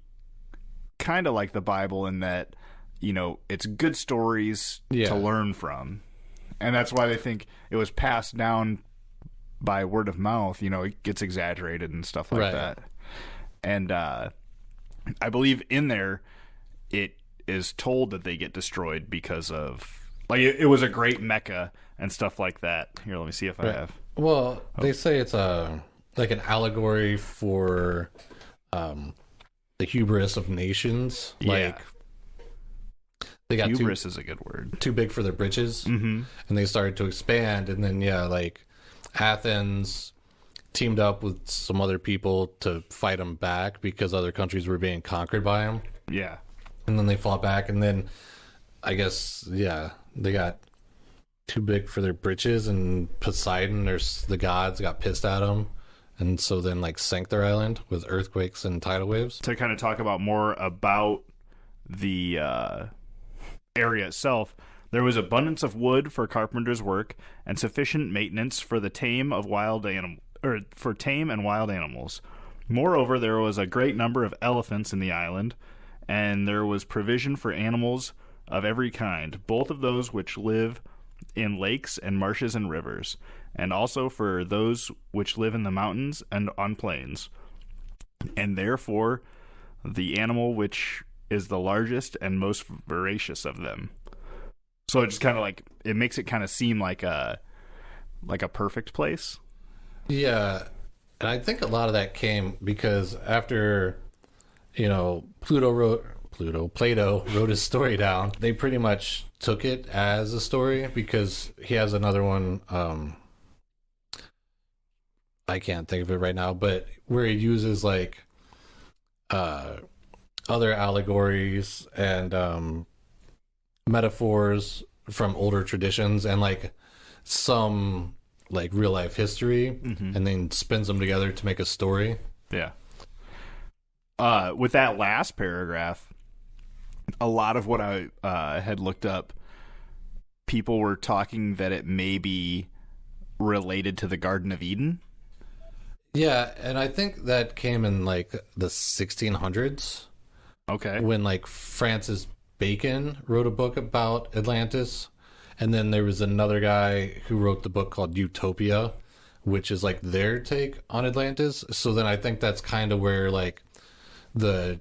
kind of like the Bible in that, you know, it's good stories to learn from. And that's why they think it was passed down by word of mouth. You know, it gets exaggerated and stuff like that. And I believe in there it is told that they get destroyed because of... Like, it was a great mecca and stuff like that. Here, let me see if I have...
Well, they say it's like an allegory for the hubris of nations. Like, they got
hubris is a good word.
Too big for their britches. And they started to expand. And then, like, Athens teamed up with some other people to fight them back because other countries were being conquered by them.
Yeah.
And then they fought back. And then, I guess, they got too big for their britches, and Poseidon, the gods, got pissed at them, and so then like sank their island with earthquakes and tidal waves.
To kind of talk about more about the area itself, there was abundance of wood for carpenter's work and sufficient maintenance for the tame and wild animals. Moreover, there was a great number of elephants in the island, and there was provision for animals of every kind, both of those which live in lakes and marshes and rivers, and also for those which live in the mountains and on plains. And therefore, the animal which is the largest and most voracious of them. So it just kind of like, it makes it kind of seem like a perfect place.
Yeah, and I think a lot of that came because after, Pluto Plato wrote his story down, they pretty much took it as a story, because he has another one, I can't think of it right now, but where he uses like other allegories and metaphors from older traditions and like some like real life history, and then spins them together to make a story.
Yeah. With that last paragraph, a lot of what I had looked up, people were talking that it may be related to the Garden of Eden.
Yeah, and I think that came in like the 1600s.
Okay.
When like Francis Bacon wrote a book about Atlantis, and then there was another guy who wrote the book called Utopia, which is like their take on Atlantis. So then I think that's kind of where like the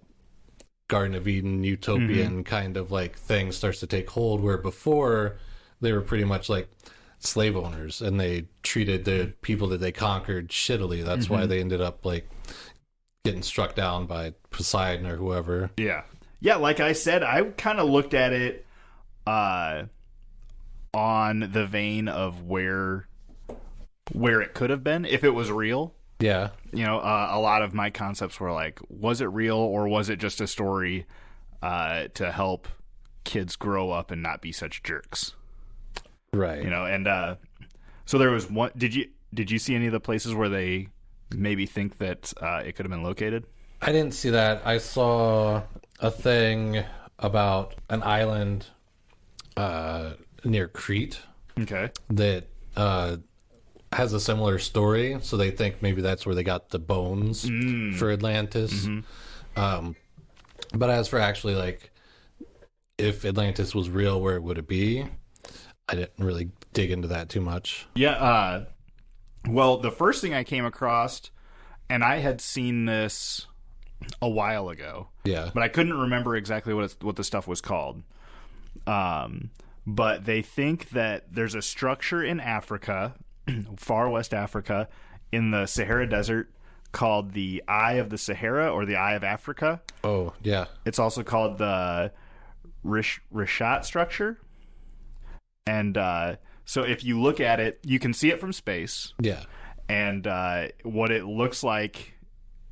Garden of Eden utopian kind of like thing starts to take hold, where before they were pretty much like slave owners and they treated the people that they conquered shittily. That's why they ended up like getting struck down by Poseidon or whoever.
Yeah. Yeah, like I said, I kind of looked at it on the vein of where it could have been if it was real.
Yeah.
You know, a lot of my concepts were like, was it real or was it just a story to help kids grow up and not be such jerks?
Right.
You know, and so there was one. Did you see any of the places where they maybe think that it could have been located?
I didn't see that. I saw a thing about an island near Crete. Okay. That has a similar story, so they think maybe that's where they got the bones for Atlantis. But as for actually like if Atlantis was real, where would it be? I didn't really dig into that too much.
Yeah. Well, the first thing I came across, and I had seen this a while ago. Yeah. But I couldn't remember exactly what the stuff was called. But they think that there's a structure in Africa, far west Africa, in the Sahara Desert called the Eye of the Sahara or the Eye of Africa.
Oh, yeah.
It's also called the Rishat structure. And so if you look at it, you can see it from space. Yeah. And what it looks like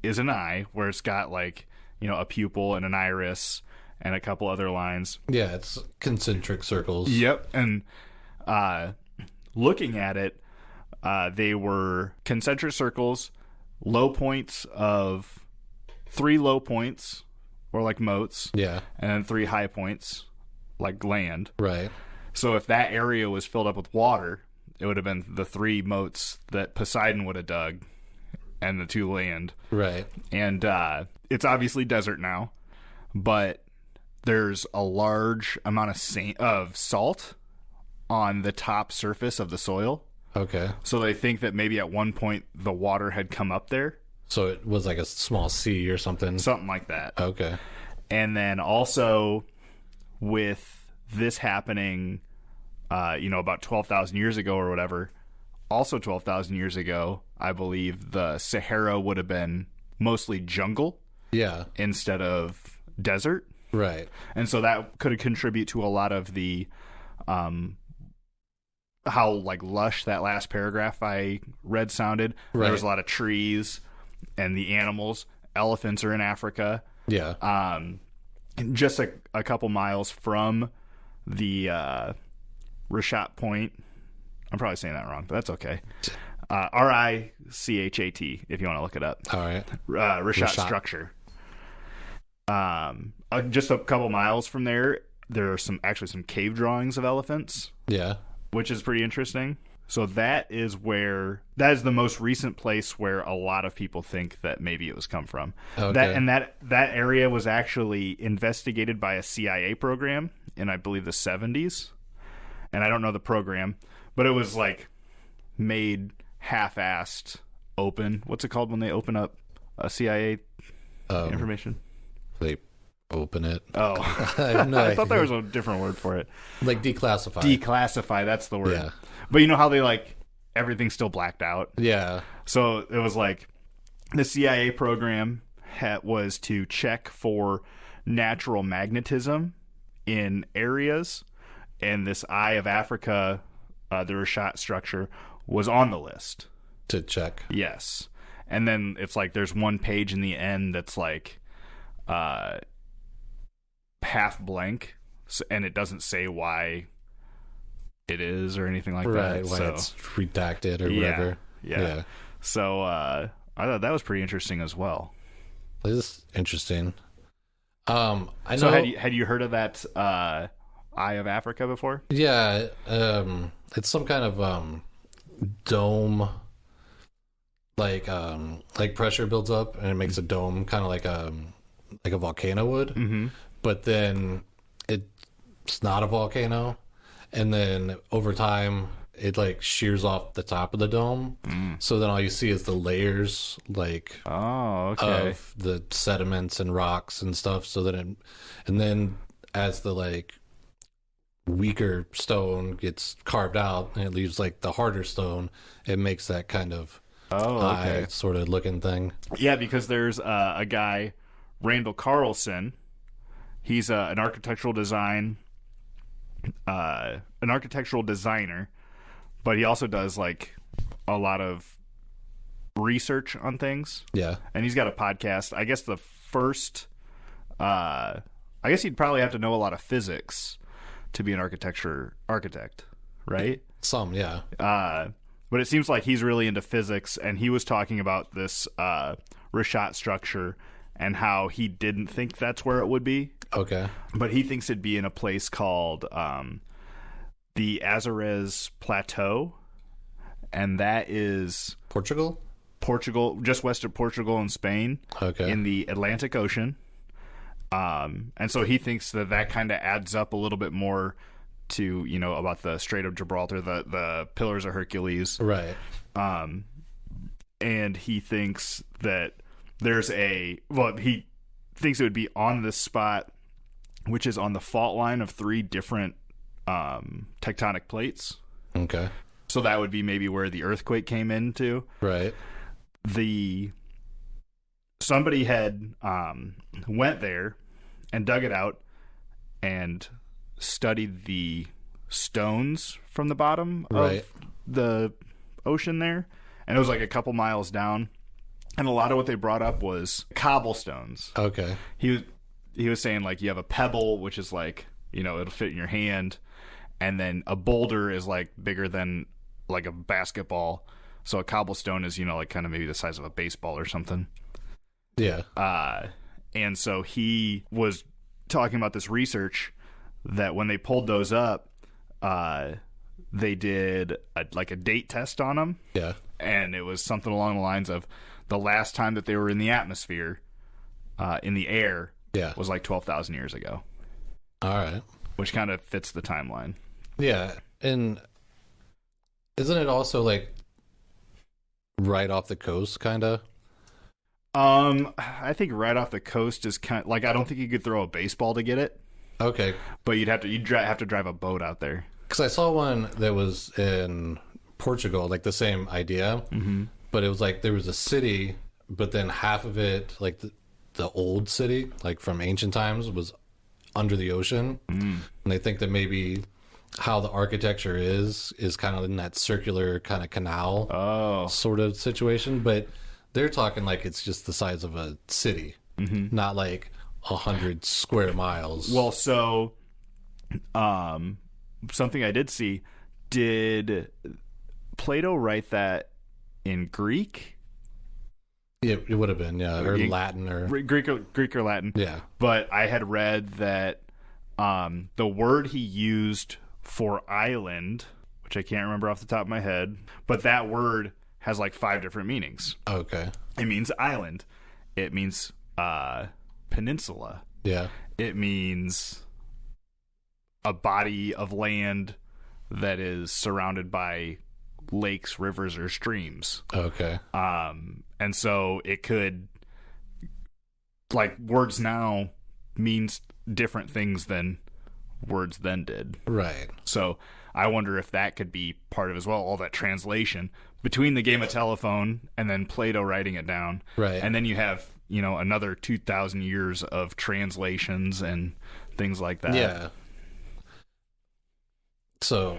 is an eye where it's got like, you know, a pupil and an iris and a couple other lines.
Yeah, it's concentric circles.
Yep. And looking at it, they were concentric circles, low points of 3 low points or like moats. Yeah. And then 3 high points like land. Right. So if that area was filled up with water, it would have been the 3 moats that Poseidon would have dug and the 2 land. Right. And it's obviously desert now, but there's a large amount of salt on the top surface of the soil. Okay. So they think that maybe at one point the water had come up there.
So it was like a small sea or something?
Something like that.
Okay.
And then also with this happening, about 12,000 years ago or whatever, also 12,000 years ago, I believe the Sahara would have been mostly jungle. Yeah. Instead of desert. Right. And so that could contribute to a lot of the, how like lush that last paragraph I read sounded. Right. There was a lot of trees and the animals. Elephants are in Africa. Yeah. Just a couple miles from the Rishat Point. I'm probably saying that wrong, but that's okay. Richat, if you want to look it up. All right. Rishat structure. Just a couple miles from there, there are some cave drawings of elephants. Yeah. Which is pretty interesting. So that is the most recent place where a lot of people think that maybe it was come from. Okay. That area was actually investigated by a CIA program in, I believe, the 70s. And I don't know the program, but it was like made half-assed open. What's it called when they open up a CIA information?
They open it.
Oh, I thought there was a different word for it.
Like declassify.
Declassify, that's the word. Yeah. But you know how they like everything's still blacked out? Yeah. So it was like the CIA program was to check for natural magnetism in areas, and this Eye of Africa, the Rashat structure, was on the list.
To check.
Yes. And then it's like there's one page in the end that's like half blank, and it doesn't say why it is or anything like
right,
that.
Why
so
it's redacted or whatever.
Yeah. So I thought that was pretty interesting as well.
This is interesting. I know.
So had you heard of that Eye of Africa before?
Yeah, it's some kind of dome, like pressure builds up and it makes a dome, kind of like a volcano would. Mm-hmm. But then it's not a volcano, and then over time it like shears off the top of the dome. So then all you see is the layers, like of the sediments and rocks and stuff. So then and then as the like weaker stone gets carved out and it leaves like the harder stone, it makes that kind of eye sort of looking thing.
Yeah, because there's a guy, Randall Carlson. He's an architectural designer, but he also does like a lot of research on things.
Yeah,
and he's got a podcast. I guess I guess you'd probably have to know a lot of physics to be an architect, right?
Some, yeah.
But it seems like he's really into physics, and he was talking about this Rashat structure and how he didn't think that's where it would be.
Okay.
But he thinks it'd be in a place called the Azores Plateau, and that is
Portugal,
just west of Portugal and Spain.
Okay.
In the Atlantic Ocean. And so he thinks that kind of adds up a little bit more to, about the Strait of Gibraltar, the Pillars of Hercules.
Right.
And he thinks that he thinks it would be on this spot, which is on the fault line of 3 different tectonic plates.
Okay.
So that would be maybe where the earthquake came into.
Right.
Somebody had went there and dug it out and studied the stones from the bottom of the ocean there, and it was like a couple miles down, and a lot of what they brought up was cobblestones.
Okay.
He was saying like you have a pebble, which is like, it'll fit in your hand, and then a boulder is like bigger than like a basketball, so a cobblestone is like kind of maybe the size of a baseball or something.
Yeah.
And so he was talking about this research that when they pulled those up, they did a date test on them.
Yeah.
And it was something along the lines of the last time that they were in the atmosphere, in the air, was like 12,000 years ago.
All right.
Which kind of fits the timeline.
Yeah. And isn't it also like right off the coast, kind of?
I think right off the coast is kind of, like, I don't think you could throw a baseball to get it.
Okay.
But you'd have to drive a boat out there.
Because I saw one that was in Portugal, like the same idea, but it was like there was a city, but then half of it, like the old city, like from ancient times, was under the ocean, and they think that maybe how the architecture is kind of in that circular kind of canal sort of situation, but they're talking like it's just the size of a city, not like 100 square miles.
Well, so something I did see, did Plato write that in Greek?
Yeah, it would have been, yeah, or Latin, or
Greek or Latin.
Yeah.
But I had read that the word he used for island, which I can't remember off the top of my head, but that word has like 5 different meanings.
Okay.
It means island. It means peninsula.
Yeah.
It means a body of land that is surrounded by lakes, rivers, or streams.
Okay.
And so it could, like, words now means different things than words then did.
Right.
So I wonder if that could be part of as well, all that translation between the game of telephone and then Plato writing it down.
Right.
And then you have another 2,000 years of translations and things like that.
Yeah. So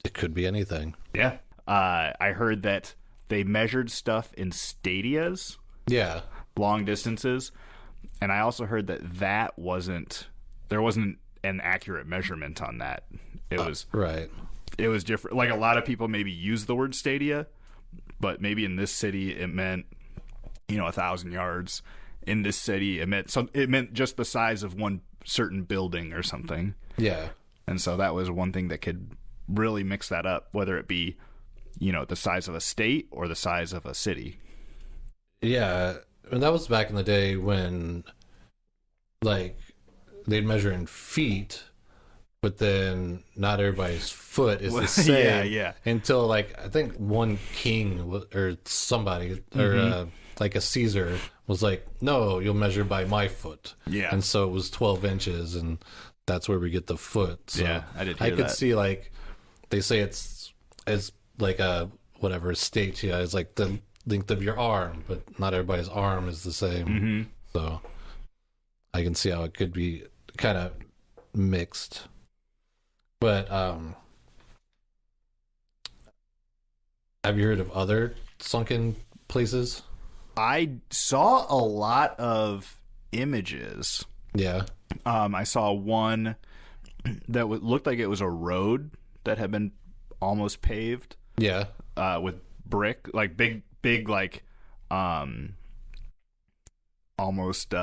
it could be anything.
Yeah. I heard that they measured stuff in stadias.
Yeah.
Long distances. And I also heard that there wasn't an accurate measurement on that. It was
right.
It was different. Like, a lot of people maybe use the word stadia, but maybe in this city it meant 1,000 yards. In this city it meant just the size of one certain building or something.
Yeah.
And so that was one thing that could really mix that up, whether it be the size of a state or the size of a city.
Yeah, and that was back in the day when like they'd measure in feet, but then not everybody's foot is the same.
Yeah.
Until like I think one king or somebody or like a Caesar was like, no, you'll measure by my foot.
Yeah.
And so it was 12 inches, and that's where we get the foot. So
yeah, I
could see, like, they say it's like a state. Yeah, it's like the length of your arm, but not everybody's arm is the same.
Mm-hmm.
So I can see how it could be kind of mixed. But have you heard of other sunken places?
I saw a lot of images.
Yeah.
I saw one that looked like it was a road that had been almost paved.
Yeah.
With brick, like big, like almost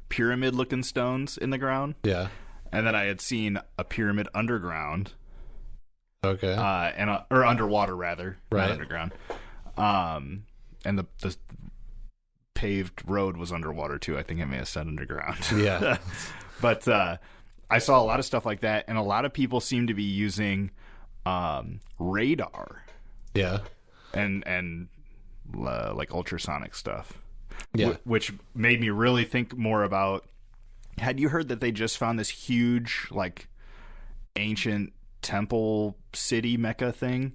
pyramid-looking stones in the ground.
Yeah.
And then I had seen a pyramid underground.
Okay.
Or underwater rather,
right?
Not underground. And the paved road was underwater too. I think it may have said underground.
Yeah.
But I saw a lot of stuff like that, and a lot of people seem to be using radar.
Yeah.
And like ultrasonic stuff.
Yeah.
Which made me really think more about. Had you heard that they just found this huge, like, ancient temple city Mecca thing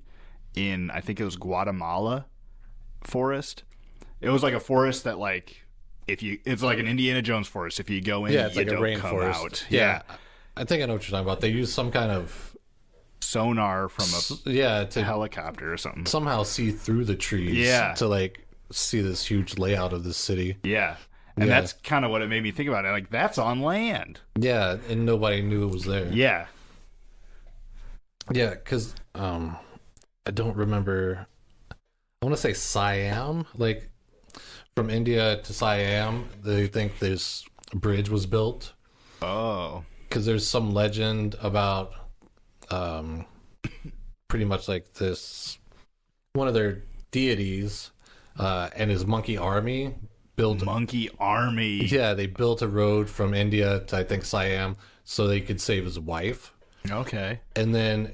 in, I think it was Guatemala forest? It was like a forest that, like, it's like an Indiana Jones forest. If you go in,
it's
you
like
don't
a
come
rainforest.
out.
Yeah. I think I know what you're talking about. They use some kind of
sonar from
to
helicopter or something.
Somehow see through the trees.
Yeah.
To, like, see this huge layout of the city.
Yeah. And that's kind of what it made me think about it. Like, that's on land.
Yeah, and nobody knew it was there.
Yeah.
Yeah, because I don't remember. I want to say Siam. Like, from India to Siam, they think this bridge was built.
Oh.
Because there's some legend about pretty much like this, one of their deities and his monkey army built
monkey army.
Yeah, they built a road from India to, I think, Siam so they could save his wife.
Okay.
And then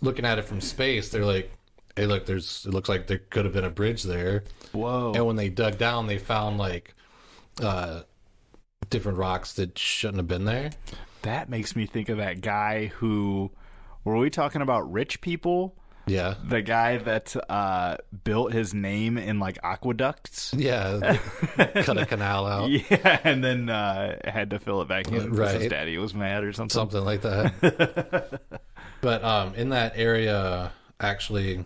looking at it from space, they're like, hey, look, it looks like there could have been a bridge there.
Whoa.
And when they dug down, they found like different rocks that shouldn't have been there.
That makes me think of that guy who, were we talking about rich people?
Yeah.
The guy that built his name in, like, aqueducts.
Yeah. Cut a canal out.
Yeah, and then had to fill it back in because
Right.
his daddy was mad or something.
Something like that. But in that area, actually,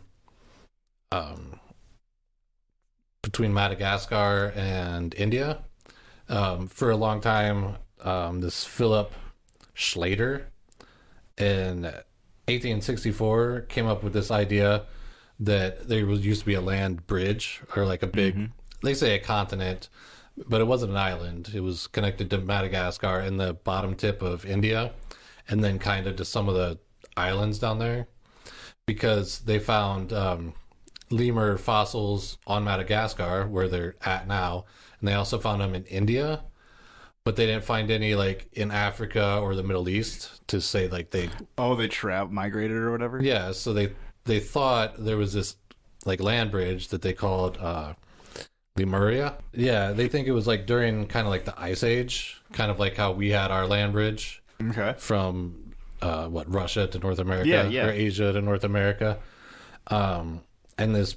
between Madagascar and India, for a long time, this Philip Schlater in 1864 came up with this idea that there used to be a land bridge, or like a big, they say a continent, but it wasn't an island. It was connected to Madagascar and the bottom tip of India, and then kind of to some of the islands down there, because they found lemur fossils on Madagascar, where they're at now, and they also found them in India, but they didn't find any like in Africa or the Middle East to say like they
migrated or whatever.
Yeah, so they thought there was this like land bridge that they called Lemuria. Yeah, they think it was like during kind of like the Ice Age, kind of like how we had our land bridge.
Okay.
From Russia to North America,
yeah.
or Asia to North America. And this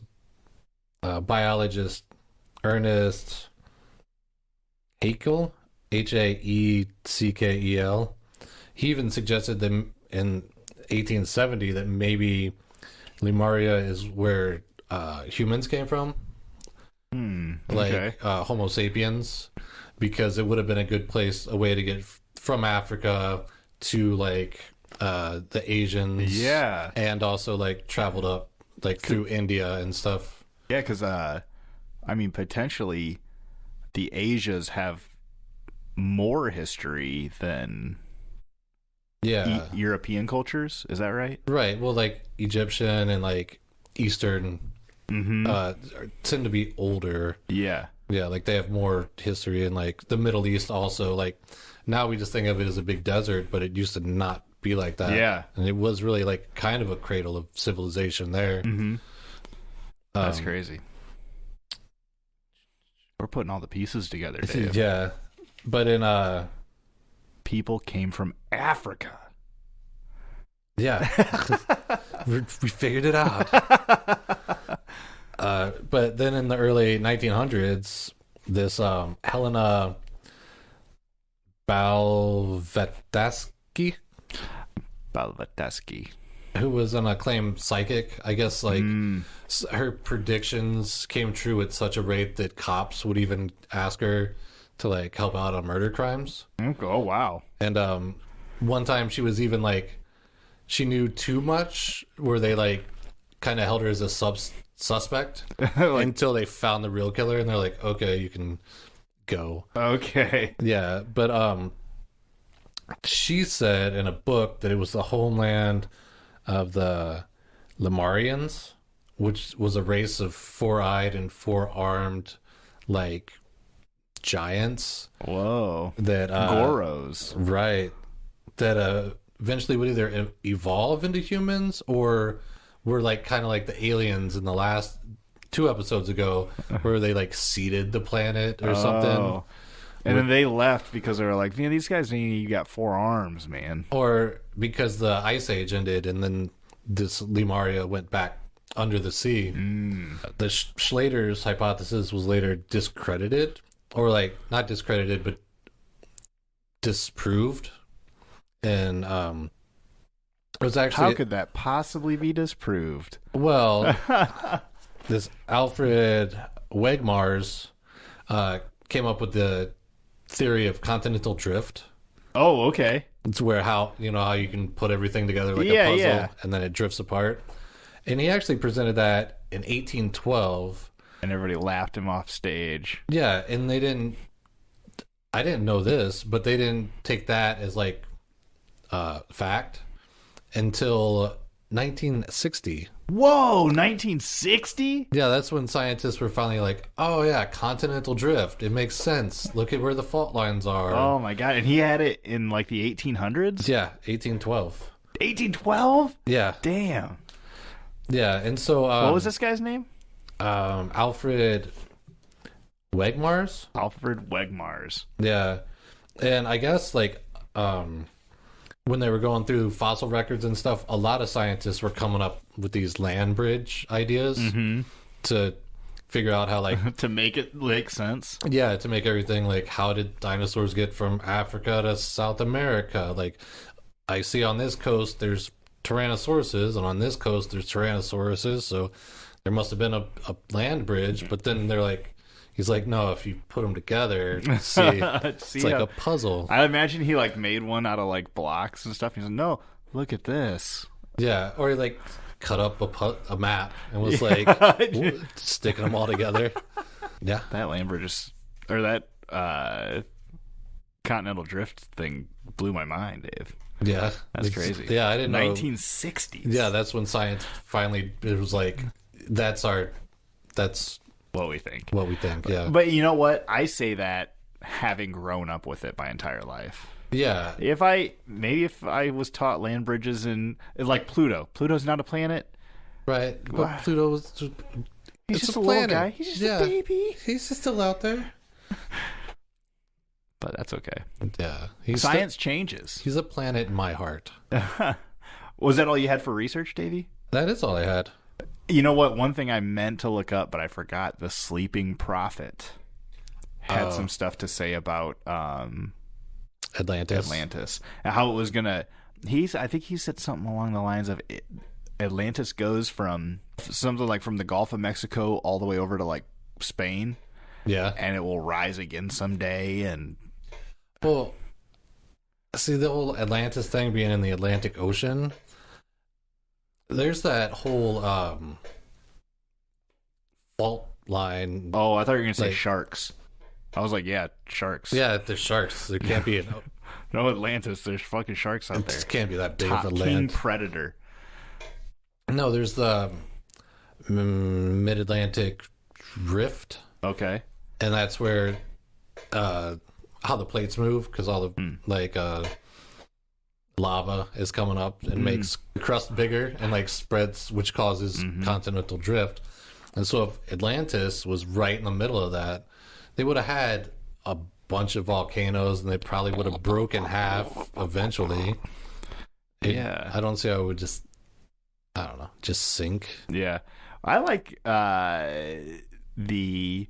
biologist, Ernest Haeckel, Haeckel. He even suggested that in 1870 that maybe Lemuria is where humans came from, like Homo sapiens, because it would have been a good place, a way to get from Africa to like the Asians, and also like traveled up like through India and stuff.
Yeah, because I mean, potentially the Asias have more history than European cultures. Is that right?
Right. Well, like Egyptian and like Eastern tend to be older.
Yeah.
Yeah, like they have more history, and like the Middle East also. Like now we just think of it as a big desert, but it used to not be like that.
Yeah.
And it was really like kind of a cradle of civilization there.
Mm-hmm. That's crazy. We're putting all the pieces together, Dave.
Yeah. But in
people came from Africa.
Yeah. we figured it out. But then in the early 1900s, this Helena Blavatsky, who was an acclaimed psychic, I guess, like her predictions came true at such a rate that cops would even ask her to like help out on murder crimes.
Oh wow.
And one time she was even like, she knew too much, where they like kind of held her as a suspect until they found the real killer, and they're like, okay, you can go.
Okay.
Yeah, but she said in a book that it was the homeland of the Lemurians, which was a race of four-eyed and four-armed like giants.
Whoa.
That
Goros.
Right. That eventually would either evolve into humans, or were like kind of like the aliens in the last 2 episodes ago, where they like seeded the planet or something.
And then they left because they were like, man, these guys need you got 4 arms, man.
Or because the Ice Age ended and then this Lemuria went back under the sea. The Schlater's hypothesis was later discredited, or like not discredited, but disproved. And it was actually...
How could that possibly be disproved?
Well, this Alfred Wegener's came up with the theory of continental drift.
Oh, okay.
It's where how you can put everything together like a puzzle, and then it drifts apart. And he actually presented that in 1812.
And everybody laughed him off stage.
Yeah, and I didn't know this, but they didn't take that as like fact until 1960.
Whoa, 1960?
Yeah, that's when scientists were finally like, oh yeah, continental drift. It makes sense. Look at where the fault lines are.
Oh my god. And he had it in like the 1800s?
Yeah, 1812.
1812?
Yeah.
Damn.
Yeah, and so...
what was this guy's name?
Alfred Wegener's?
Alfred Wegener's.
Yeah. And I guess like... when they were going through fossil records and stuff, a lot of scientists were coming up with these land bridge ideas to figure out how, like...
to make it make sense.
Yeah, to make everything, like, how did dinosaurs get from Africa to South America? Like, I see on this coast there's Tyrannosauruses, and on this coast there's Tyrannosauruses, so there must have been a land bridge, but then they're like... He's like, no, if you put them together, it's like a puzzle.
I imagine he like made one out of like blocks and stuff. He's like, no, look at this.
Yeah, or he like cut up a map and was like sticking them all together. Yeah,
that Lamborghini or that continental drift thing blew my mind, Dave.
Yeah,
that's crazy.
Yeah, I didn't know.
1960s.
Yeah, that's when science finally it was like that's
what we think.
Yeah.
But you know what? I say that having grown up with it my entire life.
Yeah.
If I was taught land bridges and like Pluto's not a planet.
Right. But Pluto was
he's just a little guy. He's just a baby.
He's just still out there.
But that's okay.
Yeah.
Science changes.
He's a planet in my heart.
Was that all you had for research, Davey?
That is all I had.
You know what? One thing I meant to look up, but I forgot. The sleeping prophet. had some stuff to say about
Atlantis.
And how it was gonna. I think he said something along the lines of Atlantis goes from something like from the Gulf of Mexico all the way over to like Spain.
Yeah,
and it will rise again someday. And
well, see the whole Atlantis thing being in the Atlantic Ocean. There's that whole fault line.
Oh, I thought you were gonna say sharks. I was like, yeah, sharks.
Yeah, there's sharks. There can't be
no Atlantis. There's fucking sharks out there.
It can't be that big
of
a
king
land.
Predator.
No, there's the Mid-Atlantic Rift.
Okay.
And that's where how the plates move, because all the lava is coming up and makes the crust bigger and like spreads, which causes continental drift. And so if Atlantis was right in the middle of that, they would have had a bunch of volcanoes and they probably would have broken half eventually. I don't see how it would just, I don't know, just sink.
Yeah. I like the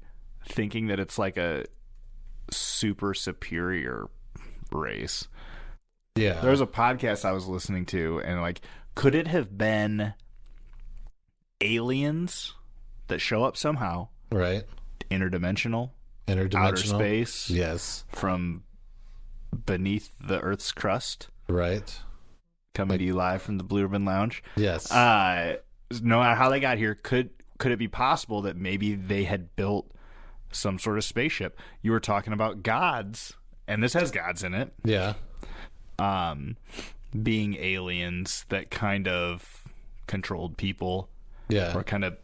thinking that it's like a super superior race.
Yeah.
There was a podcast I was listening to, and like, could it have been aliens that show up somehow?
Right.
Interdimensional, outer space.
Yes.
From beneath the Earth's crust.
Right.
Coming to you live from the Blue Ribbon Lounge.
Yes.
No matter how they got here, could it be possible that maybe they had built some sort of spaceship? You were talking about gods, and this has gods in it.
Yeah.
Being aliens that kind of controlled people.
Yeah.
Or kind of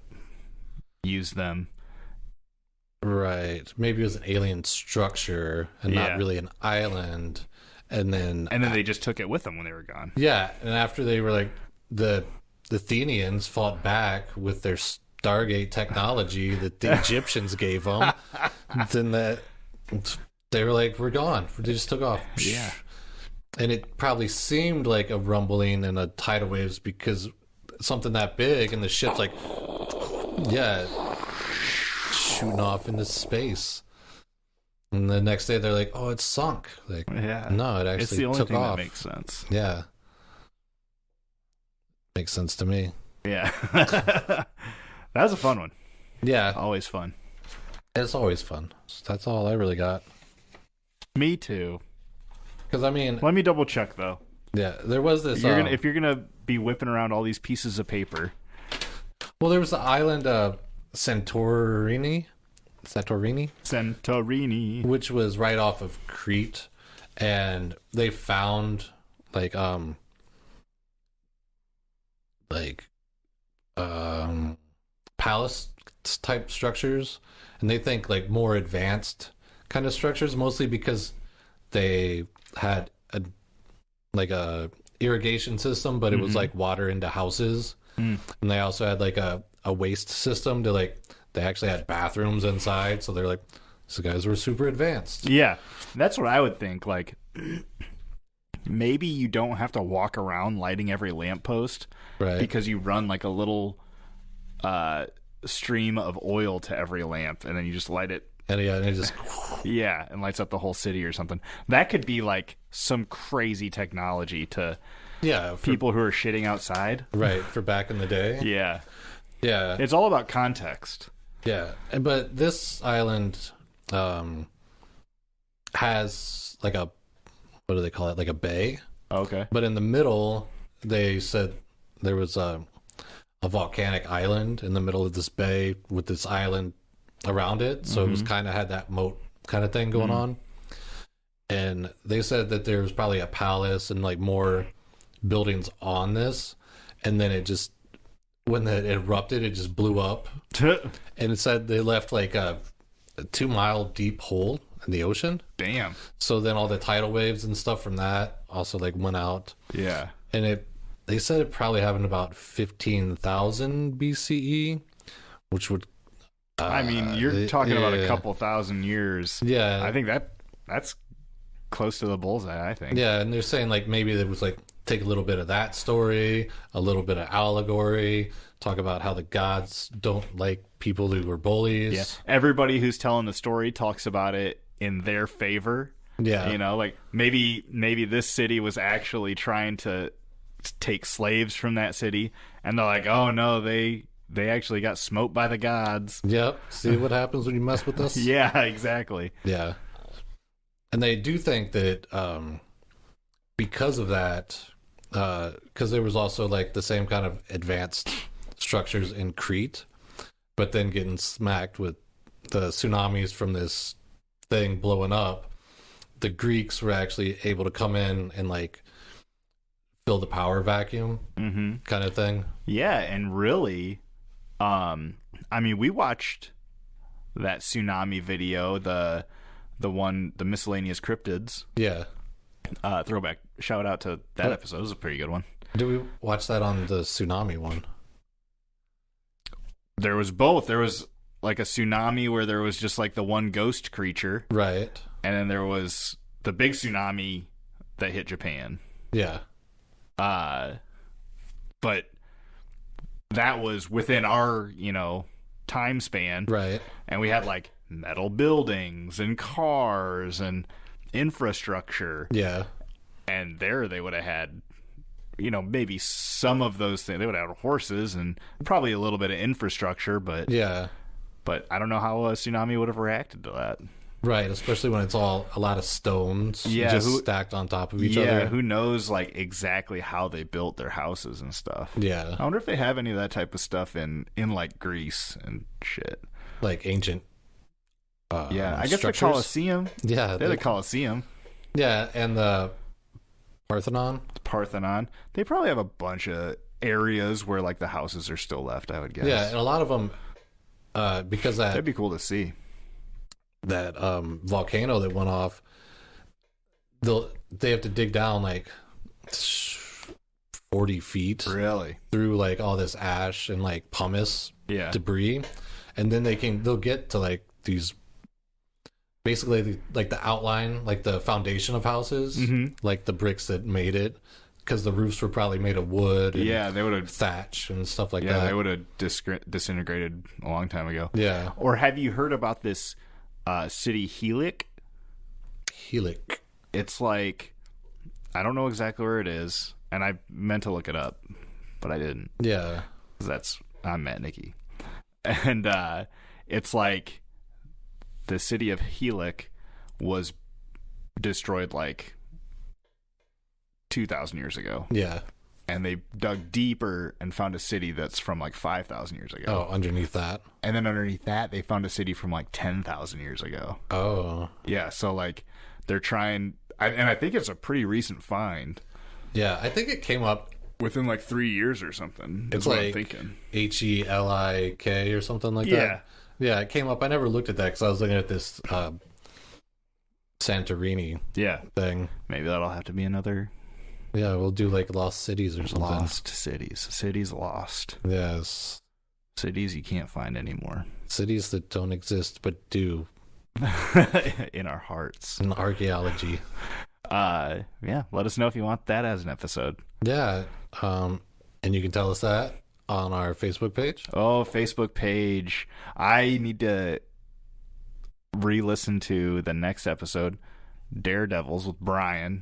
used them.
Right. Maybe it was an alien structure and not really an island. And then
they just took it with them when they were gone.
Yeah. And after they were like, the Athenians fought back with their Stargate technology that the Egyptians gave them. Then they were like, we're gone. They just took off.
Yeah.
And it probably seemed like a rumbling and a tidal waves because something that big and the ship's like, shooting off into space. And the next day they're like, oh, it's sunk. Like, no, it actually
it's the only
took
thing
off.
That makes sense.
Yeah. Makes sense to me.
Yeah. That was a fun one.
Yeah.
Always fun.
It's always fun. That's all I really got.
Me too.
Because, I mean...
Let me double check, though.
Yeah, there was this...
if you're going to be whipping around all these pieces of paper...
Well, there was the island Santorini, which was right off of Crete, and they found palace type structures, and they think like more advanced kind of structures, mostly because they had a irrigation system, but it was like water into houses. And they also had like a waste system to they actually had bathrooms inside. So they're like, these guys were super advanced.
Yeah. That's what I would think. Like, maybe you don't have to walk around lighting every lamppost.
Right.
Because you run like a little stream of oil to every lamp and then you just light it.
And it just...
Yeah, and lights up the whole city or something. That could be like some crazy technology to...
Yeah,
people who are shitting outside.
Right, for back in the day.
Yeah.
Yeah.
It's all about context.
Yeah. But this island has like a, what do they call it? Like a bay.
Okay.
But in the middle, they said there was a volcanic island in the middle of this bay with this island around it. So it was kind of had that moat kind of thing going on. And they said that there was probably a palace and like more buildings on this, and then it just, when it erupted, it just blew up. And it said they left like a 2-mile deep hole in the ocean.
Damn.
So then all the tidal waves and stuff from that also like went out.
Yeah.
And they said it probably happened about 15,000 BCE, which would
I mean, you're talking about a couple thousand years.
Yeah.
I think that's close to the bullseye, I think.
Yeah, and they're saying like maybe there was like take a little bit of that story, a little bit of allegory, talk about how the gods don't like people who are bullies.
Yeah. Everybody who's telling the story talks about it in their favor.
Yeah.
You know, like maybe this city was actually trying to take slaves from that city, and they're like, oh no, they actually got smoked by the gods.
Yep. See what happens when you mess with us?
Yeah, exactly.
Yeah. And they do think that because of that, because there was also like the same kind of advanced structures in Crete, but then getting smacked with the tsunamis from this thing blowing up, the Greeks were actually able to come in and like fill the power vacuum kind of thing.
Yeah, and really, I mean, we watched that tsunami video, the miscellaneous cryptids.
Yeah.
Throwback. Shout out to that episode. It was a pretty good one.
Did we watch that on the tsunami one?
There was both. There was like a tsunami where there was just like the one ghost creature.
Right.
And then there was the big tsunami that hit Japan.
Yeah.
But that was within our, time span.
Right.
And we had like metal buildings and cars and infrastructure.
Yeah.
And there they would have had, maybe some of those things. They would have had horses and probably a little bit of infrastructure, but
yeah.
But I don't know how a tsunami would have reacted to that.
Right, especially when it's all a lot of stones just stacked on top of each other.
Yeah, who knows like exactly how they built their houses and stuff.
Yeah.
I wonder if they have any of that type of stuff in like Greece and shit.
Like ancient
yeah, I guess
structures.
the Colosseum.
Yeah.
They're the Colosseum.
Yeah, and the Parthenon.
They probably have a bunch of areas where like the houses are still left, I would guess.
Yeah, and a lot of them because
that'd be cool to see.
That volcano that went off, they have to dig down like 40 feet
really
through like all this ash and like pumice debris, and then they'll get to like these basically like the outline, like the foundation of houses, like the bricks that made it, because the roofs were probably made of wood and
they would have
thatch and stuff like that.
Yeah, they would have disintegrated a long time ago.
Yeah.
Or have you heard about this city Helic? It's like, I don't know exactly where it is, and I meant to look it up, but I didn't.
Yeah.
'Cause I'm Matt Nicky. And it's like the city of Helic was destroyed like 2,000 years ago.
Yeah.
And they dug deeper and found a city that's from like 5,000 years ago.
Oh, underneath that.
And then underneath that, they found a city from like 10,000 years ago.
Oh.
Yeah, so like they're trying, and I think it's a pretty recent find.
Yeah, I think it came up
within like 3 years or something.
It's
what
like
I'm thinking.
HELIK or something like that. Yeah, it came up. I never looked at that because I was looking at this Santorini thing.
Maybe that'll have to be another.
Yeah, we'll do like Lost Cities or something.
Lost cities. Cities lost.
Yes.
Cities you can't find anymore.
Cities that don't exist but do.
In our hearts.
In archaeology.
Yeah, let us know if you want that as an episode.
Yeah. And you can tell us that on our Facebook page.
Oh, Facebook page. I need to re-listen to the next episode, Daredevils with Brian.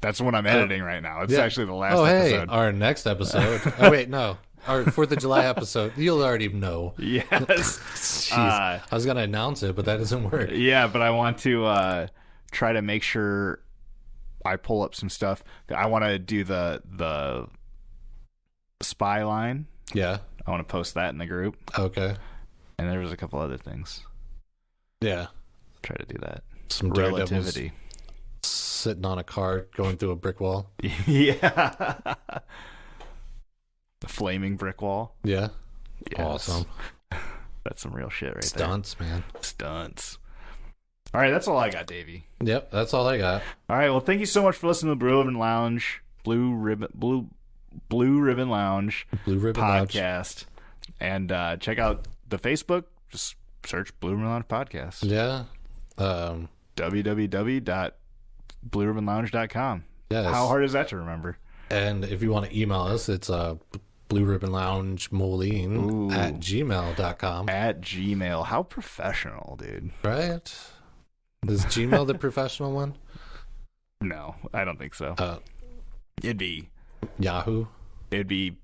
That's what I'm editing right now. It's actually the last episode.
Hey, our next episode. Oh, wait, no. Our 4th of July episode. You'll already know.
Yes.
I was going to announce it, but that doesn't work.
Yeah, but I want to try to make sure I pull up some stuff. I want to do the spy line.
Yeah.
I want to post that in the group.
Okay.
And there was a couple other things.
Yeah.
Try to do that.
Some
relativity.
Sitting on a car going through a brick wall.
Yeah. The flaming brick wall.
Yeah.
Yes.
Awesome.
That's some real shit right
Stunts,
there.
Man.
Stunts. All right, that's all I got, Davey.
Yep, that's all I got.
All right, well, thank you so much for listening to the Blue Ribbon Lounge podcast. And check out the Facebook. Just search Blue Ribbon Lounge Podcast.
Yeah.
www.blueribbonlounge.com.
Yes.
How hard is that to remember?
And if you want to email us, it's Blue Ribbon Lounge Moline at gmail.com.
At Gmail. How professional, dude.
Right? Is Gmail the professional one?
No, I don't think so. It'd be
Yahoo.
It'd be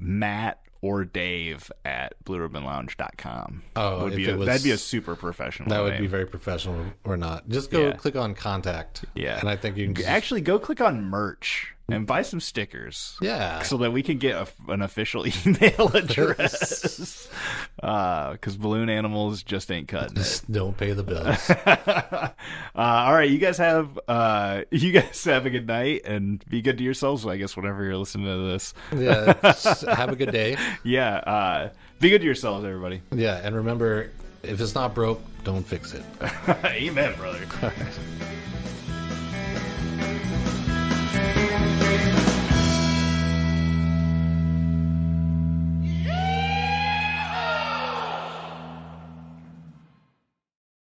Matt or Dave at blueribbonlounge.com.
Oh,
that'd be a super professional
That
name.
would be very professional or not. Just go click on contact.
Yeah.
And I think you can
actually go click on merch and buy some stickers.
Yeah.
So that we can get an official email address. Because balloon animals just ain't cutting it.
Just don't pay the bills.
All right, you guys have a good night and be good to yourselves. I guess whenever you're listening to this.
Yeah. Have a good day.
Yeah. Be good to yourselves, everybody.
Yeah, and remember, if it's not broke, don't fix it.
Amen, brother.
All right.